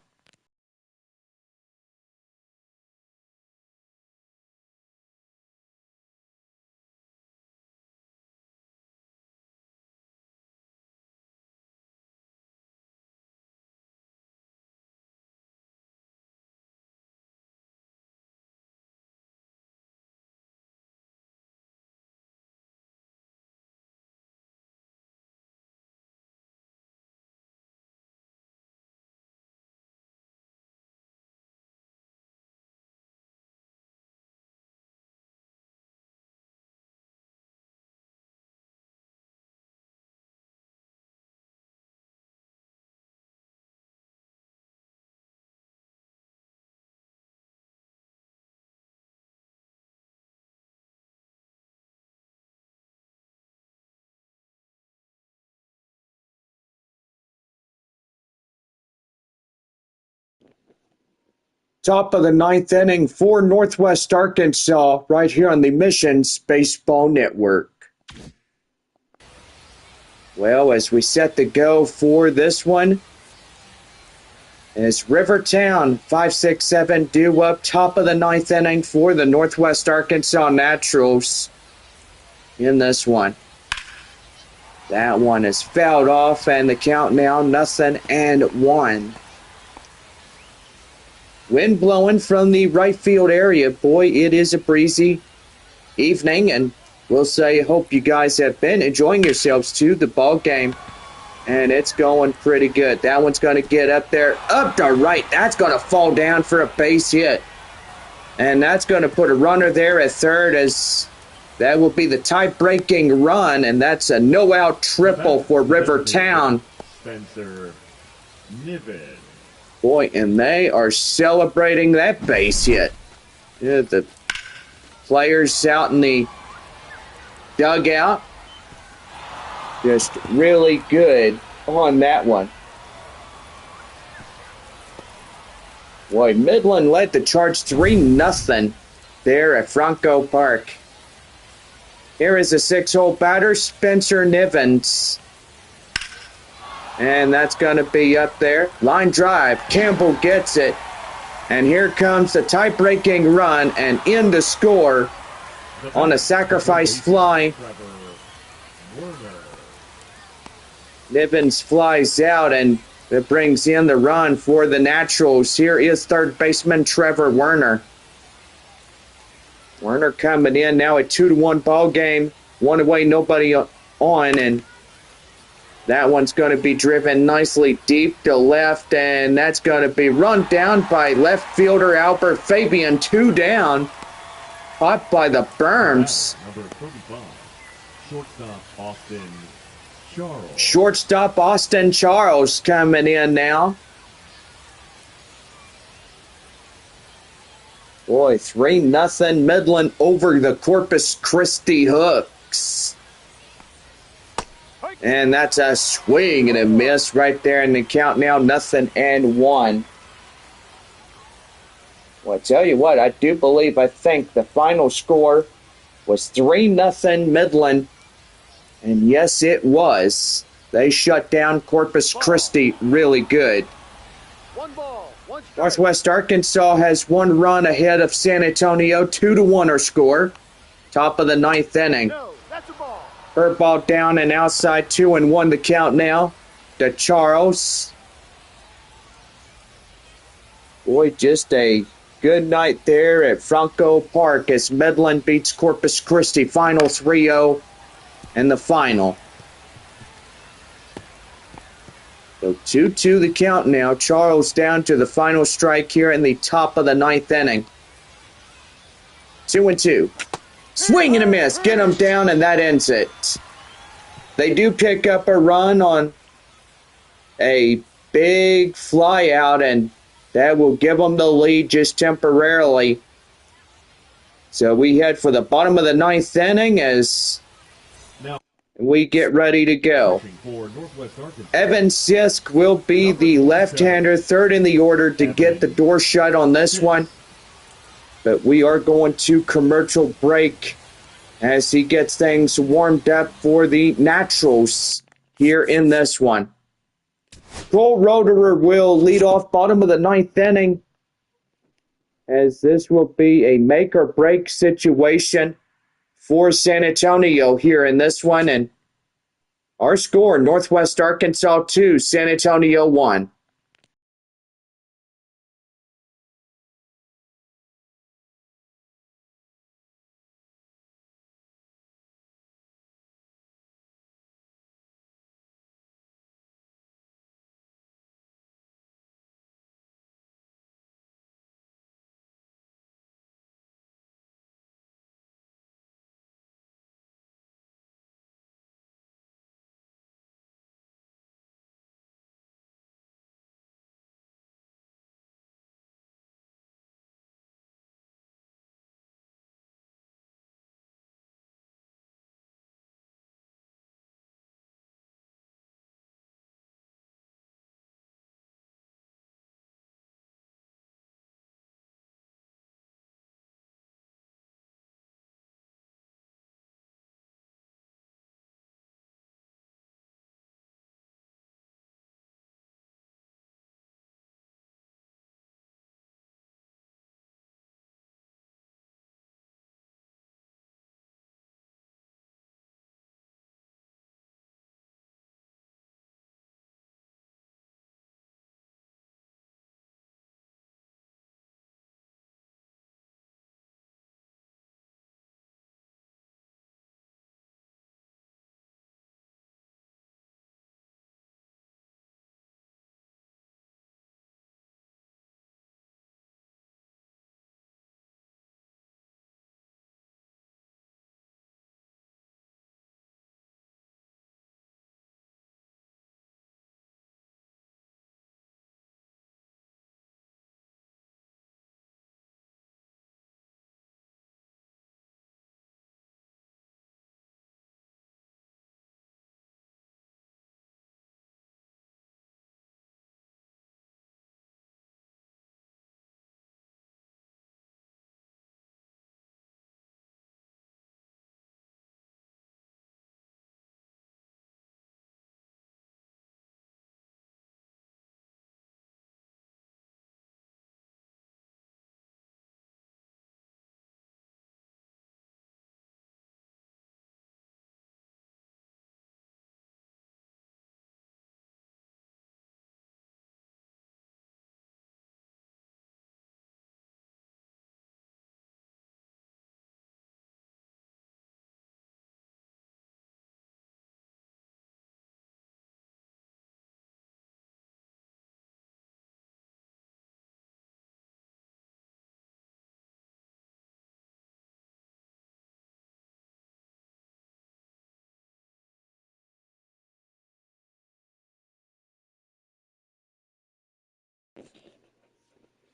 Top of the 9th inning for Northwest Arkansas right here on the Missions Baseball Network. Well, as we set the go for this one, it's Rivertown 5-6-7 due up top of the 9th inning for the Northwest Arkansas Naturals in this one. That one is fouled off, and the count now 0-1. Wind blowing from the right field area. Boy, it is a breezy evening, and we'll say hope you guys have been enjoying yourselves to the ball game. And it's going pretty good. That one's going to get up there, up to right. That's going to fall down for a base hit. And that's going to put a runner there at third, as that will be the tie-breaking run, and that's a no-out triple for Rivertown. Spencer Niven. Boy, and they are celebrating that base hit. Yeah, the players out in the dugout. Just really good on that one. Boy, Midland led the charge 3-0 there at Franco Park. Here is a 6-hole batter, Spencer Nivens. And that's going to be up there. Line drive. Campbell gets it. And here comes the tie-breaking run and in to score on a sacrifice fly. Nivens flies out and it brings in the run for the Naturals. Here is third baseman Trevor Werner. Werner coming in now, a 2-1 ball game. One away, nobody on, and that one's going to be driven nicely deep to left, and that's going to be run down by left fielder Albert Fabian. 2 down. Caught by the berms. Number 35, shortstop Austin Charles. Shortstop Austin Charles coming in now. Boy, 3-0 Midland over the Corpus Christi Hooks. And that's a swing and a miss right there in the count now, 0-1. Well, I tell you what, I think the final score was 3-0 Midland. And yes, it was. They shut down Corpus Christi really good. 1 ball, 1 strike. Northwest Arkansas has 1 run ahead of San Antonio, 2-1 our score. Top of the 9th inning. No, that's a ball. Curveball down and outside, 2-1 the count now to Charles. Boy, just a good night there at Franco Park as Midland beats Corpus Christi. Final 3-0 in the final. So 2-2 the count now. Charles down to the final strike here in the top of the 9th inning. 2-2. Swing and a miss. Get him down, and that ends it. They do pick up a run on a big fly out, and that will give them the lead just temporarily. So we head for the bottom of the 9th inning as Now, we get ready to go. for Northwest Arkansas, Evan Sisk will be the left-hander, third in the order to get the door shut on this one. But we are going to commercial break as he gets things warmed up for the Naturals here in this one. Cole Roederer will lead off bottom of the 9th inning as this will be a make-or-break situation for San Antonio here in this one. And our score, Northwest Arkansas 2, San Antonio 1.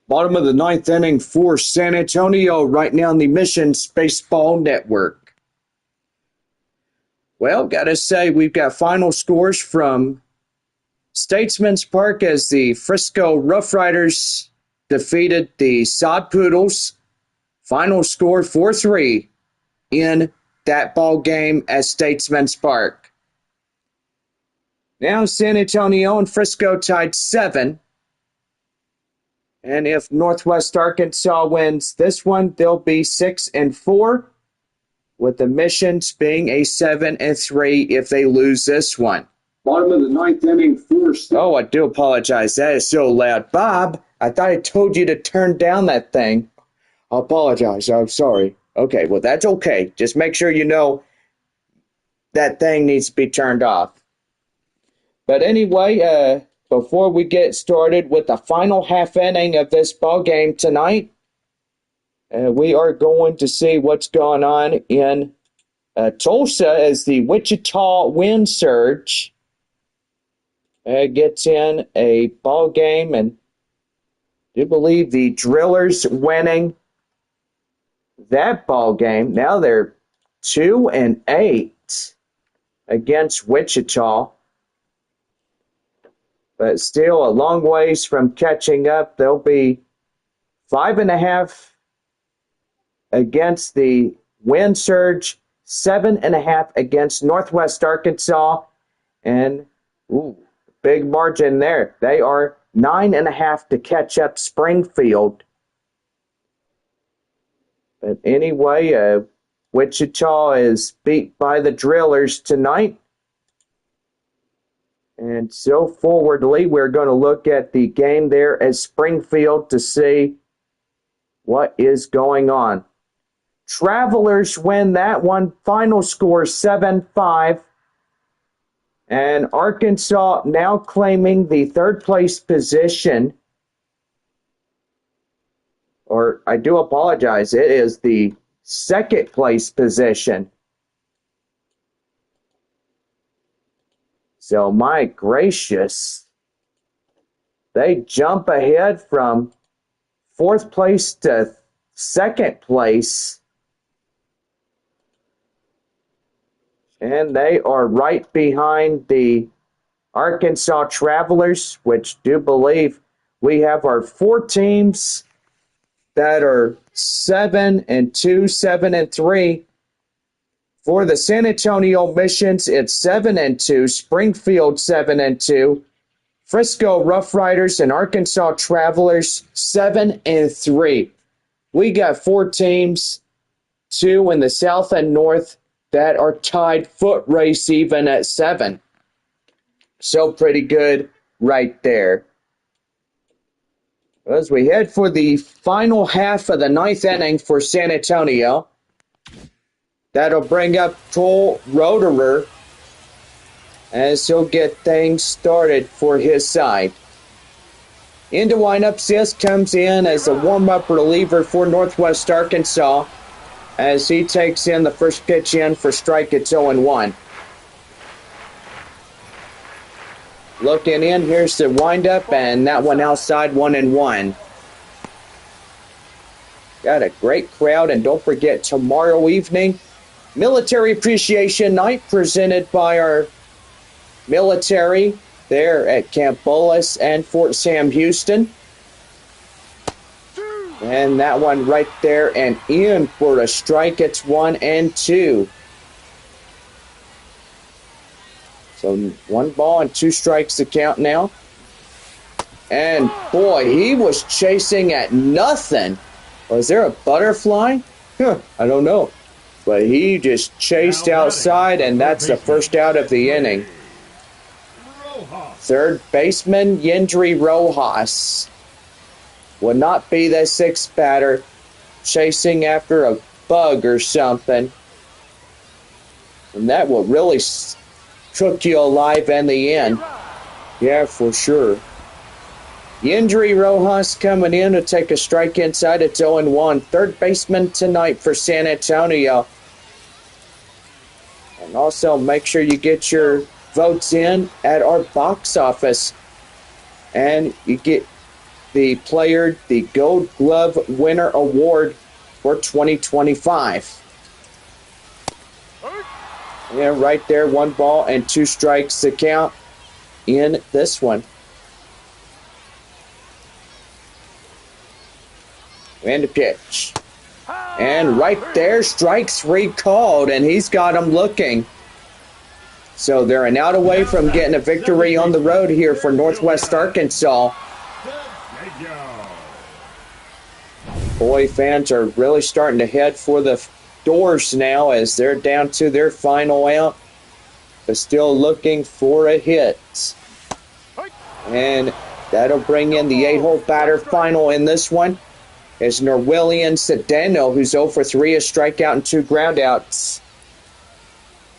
Bottom of the ninth inning for San Antonio right now on the Missions Baseball Network. Well, gotta say, we've got final scores from Statesman's Park as the Frisco Rough Riders defeated the Sod Poodles. Final score 4-3 in that ball game at Statesman's Park. Now San Antonio and Frisco tied 7. And if Northwest Arkansas wins this one, they'll be 6-4, with the Missions being a 7-3 if they lose this one. Bottom of the ninth inning for... Oh, I do apologize. That is so loud. Bob, I thought I told you to turn down that thing. I apologize. I'm sorry. Okay, well, that's okay. Just make sure you know that thing needs to be turned off. But anyway, before we get started with the final half inning of this ball game tonight, we are going to see what's going on in Tulsa as the Wichita Wind Surge gets in a ball game, and I do believe the Drillers winning that ball game. Now they're 2-8 against Wichita. But still a long ways from catching up. They'll be 5.5 against the Wind Surge, 7.5 against Northwest Arkansas, and big margin there. They are 9.5 to catch up Springfield. But anyway, Wichita is beat by the Drillers tonight. And so forwardly, we're going to look at the game there at Springfield to see what is going on. Travelers win that one. Final score 7-5. And Arkansas now claiming the third place position. Or I do apologize. It is the second place position. So, my gracious, they jump ahead from fourth place to second place. And they are right behind the Arkansas Travelers, which do believe we have our 4 teams that are 7-2, 7-3. For the San Antonio Missions, it's 7-2. Springfield 7-2. Frisco Rough Riders and Arkansas Travelers 7-3. We got 4 teams, 2 in the South and North, that are tied foot race even at 7. So pretty good right there. As we head for the final half of the ninth inning for San Antonio, that'll bring up Toll Roederer as he'll get things started for his side. Into windup, Sis comes in as a warm-up reliever for Northwest Arkansas as he takes in the first pitch in for strike. It's 0-1. Looking in, here's the windup, and that one outside, 1-1. Got a great crowd, and don't forget tomorrow evening, Military Appreciation Night presented by our military there at Camp Bullis and Fort Sam Houston. And that one right there and in for a strike. It's 1-2. So 1 ball and 2 strikes to count now. And boy, he was chasing at nothing. Was there a butterfly? I don't know. But he just chased outside, and that's the first out of the inning. Third baseman, Yendry Rojas, would not be the 6th batter, chasing after a bug or something. And that will really cook you alive in the end. Yeah, for sure. Yendry Rojas coming in to take a strike inside. It's 0-1. Third baseman tonight for San Antonio. And also make sure you get your votes in at our box office. And you get the Gold Glove Winner Award for 2025. Yeah, right there, 1 ball and 2 strikes to count in this one. And a pitch. And right there, strike 3 called, and he's got him looking. So they're an out away from getting a victory on the road here for Northwest Arkansas. Boy, fans are really starting to head for the doors now as they're down to their final out, but still looking for a hit. And that'll bring in the 8-hole batter final in this one. As Norwillian Cedeno, who's 0 for 3, a strikeout and 2 groundouts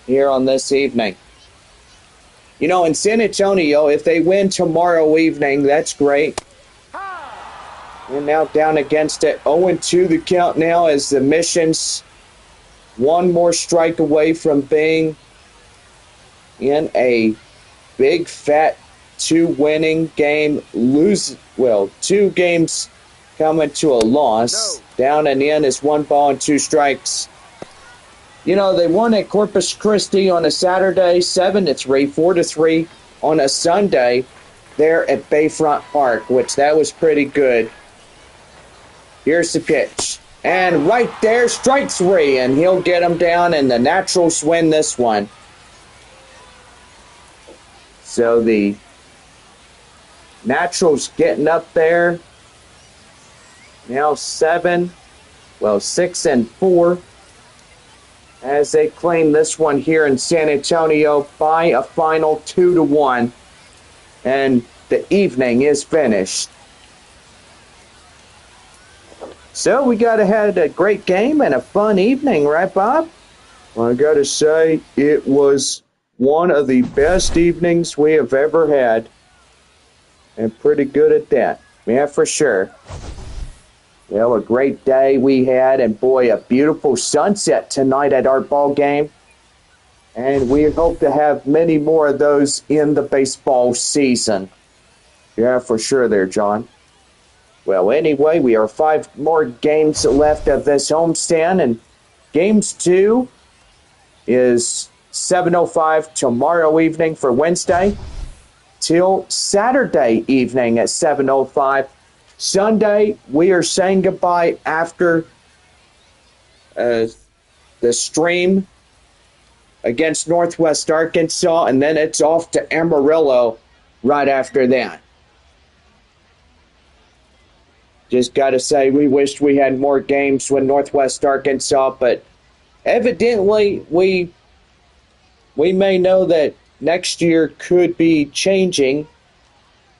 here on this evening. You know, in San Antonio, if they win tomorrow evening, that's great. And now down against it, 0-2 the count now as the Missions 1 more strike away from being in a big fat 2-winning game. 2 games coming to a loss. Down and in is 1 ball and 2 strikes. You know, they won at Corpus Christi on a Saturday, 7-3, 4-3 on a Sunday there at Bayfront Park, which that was pretty good. Here's the pitch. And right there, strike 3, and he'll get him down, and the Naturals win this one. So the Naturals getting up there. Now 6-4 as they claim this one here in San Antonio by a final 2-1. And the evening is finished. So we had a great game and a fun evening, right, Bob? Well, I got to say, it was one of the best evenings we have ever had. And pretty good at that. Yeah, for sure. Well, a great day we had, and boy, a beautiful sunset tonight at our ball game. And we hope to have many more of those in the baseball season. Yeah, for sure there, John. Well, anyway, we are 5 more games left of this homestand, and Games 2 is 7:05 tomorrow evening for Wednesday till Saturday evening at 7:05. Sunday, we are saying goodbye after the stream against Northwest Arkansas, and then it's off to Amarillo right after that. Just got to say, we wished we had more games with Northwest Arkansas, but evidently we may know that next year could be changing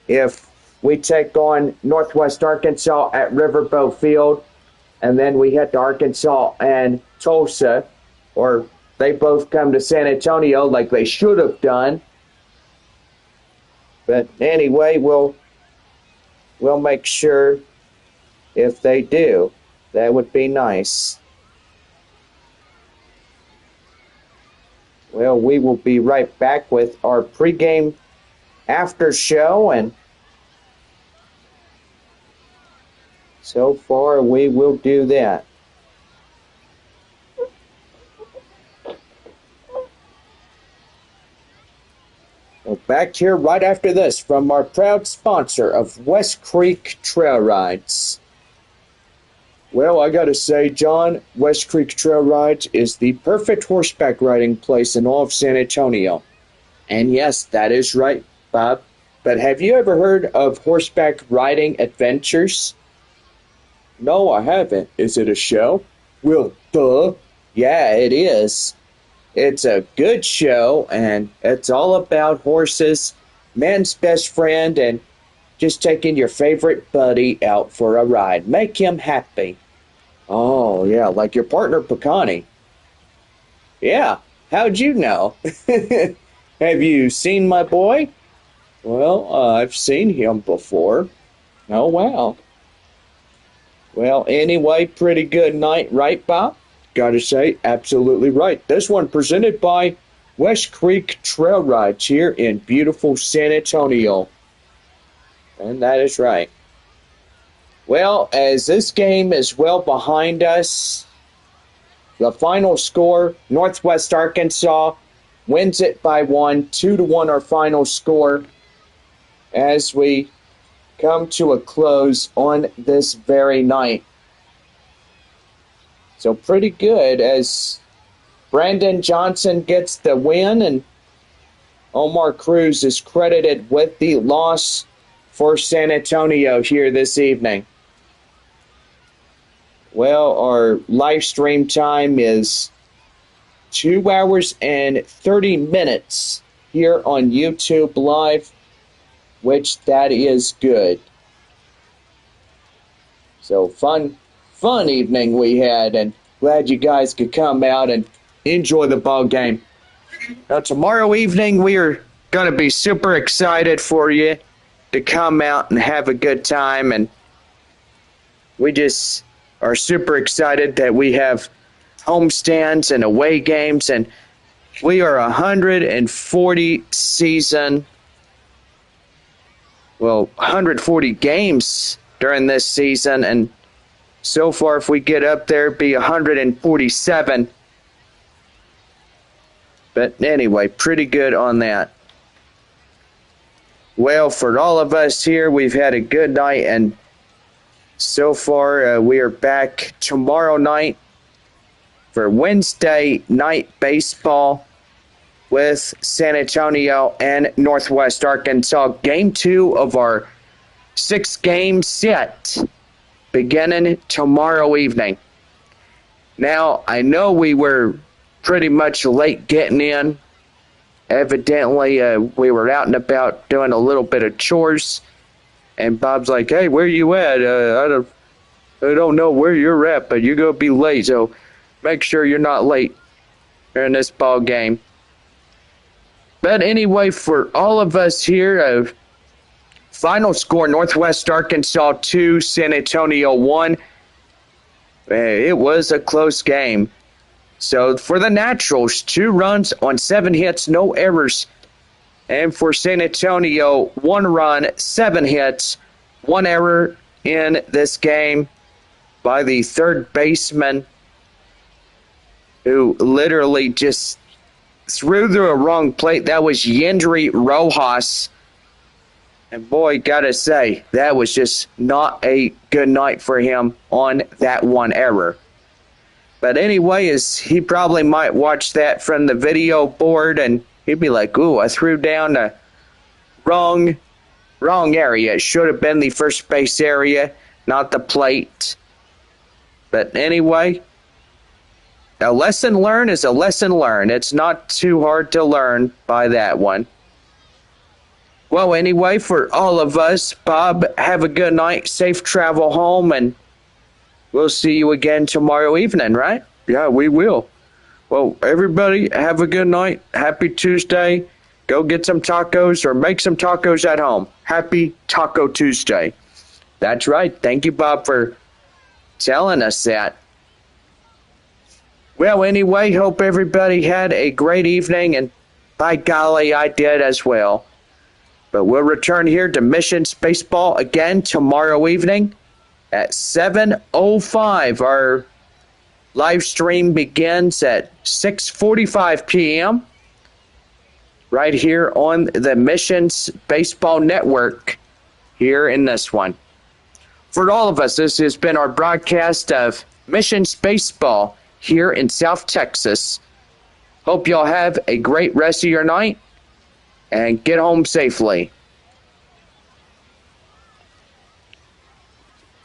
if we take on Northwest Arkansas at Riverboat Field, and then we head to Arkansas and Tulsa, or they both come to San Antonio like they should have done. But anyway, we'll make sure if they do. That would be nice. Well, we will be right back with our pregame after show, and so far we will do that. Well, back here right after this from our proud sponsor of West Creek Trail Rides. Well, I gotta say, John, West Creek Trail Rides is the perfect horseback riding place in all of San Antonio. And yes, that is right, Bob. But have you ever heard of Horseback Riding Adventures? No, I haven't. Is it a show? Well, duh. Yeah, it is. It's a good show, and it's all about horses, man's best friend, and just taking your favorite buddy out for a ride. Make him happy. Oh, yeah, like your partner, Picani. Yeah, how'd you know? Have you seen my boy? Well, I've seen him before. Oh, wow. Well, anyway, pretty good night, right, Bob? Gotta say, absolutely right. This one presented by West Creek Trail Rides here in beautiful San Antonio. And that is right. Well, as this game is well behind us, the final score, Northwest Arkansas wins it by 1, 2-1 our final score as we come to a close on this very night. So pretty good as Brandon Johnson gets the win and Omar Cruz is credited with the loss for San Antonio here this evening. Well, our live stream time is 2 hours and 30 minutes here on YouTube Live, which that is good. So fun evening we had, and glad you guys could come out and enjoy the ball game. Now tomorrow evening we are going to be super excited for you to come out and have a good time, and we just are super excited that we have homestands and away games, and we are 140 games during this season, and so far if we get up there it'd be 147. But anyway, pretty good on that. Well, for all of us here, we've had a good night, and so far we are back tomorrow night for Wednesday night baseball with San Antonio and Northwest Arkansas. Game 2 of our 6-game set beginning tomorrow evening. Now, I know we were pretty much late getting in. Evidently, we were out and about doing a little bit of chores, and Bob's like, "Hey, where you at? I don't know where you're at, but you're going to be late, so make sure you're not late during this ball game." But anyway, for all of us here, final score, Northwest Arkansas 2, San Antonio 1. It was a close game. So for the Naturals, 2 runs on 7 hits, no errors. And for San Antonio, 1 run, 7 hits, 1 error in this game by the third baseman, who literally just threw through a wrong plate. That was Yendry Rojas. And boy, gotta say, that was just not a good night for him on that 1 error. But anyway, he probably might watch that from the video board, and he'd be like, "Ooh, I threw down the wrong area. It should have been the first base area, not the plate." But anyway, a lesson learned is a lesson learned. It's not too hard to learn by that one. Well, anyway, for all of us, Bob, have a good night, safe travel home, and we'll see you again tomorrow evening, right? Yeah, we will. Well, everybody, have a good night. Happy Tuesday. Go get some tacos or make some tacos at home. Happy Taco Tuesday. That's right. Thank you, Bob, for telling us that. Well, anyway, hope everybody had a great evening, and by golly, I did as well. But we'll return here to Missions Baseball again tomorrow evening at 7:05. Our live stream begins at 6:45 p.m. right here on the Missions Baseball Network here in this one. For all of us, this has been our broadcast of Missions Baseball here in South Texas. Hope y'all have a great rest of your night and get home safely.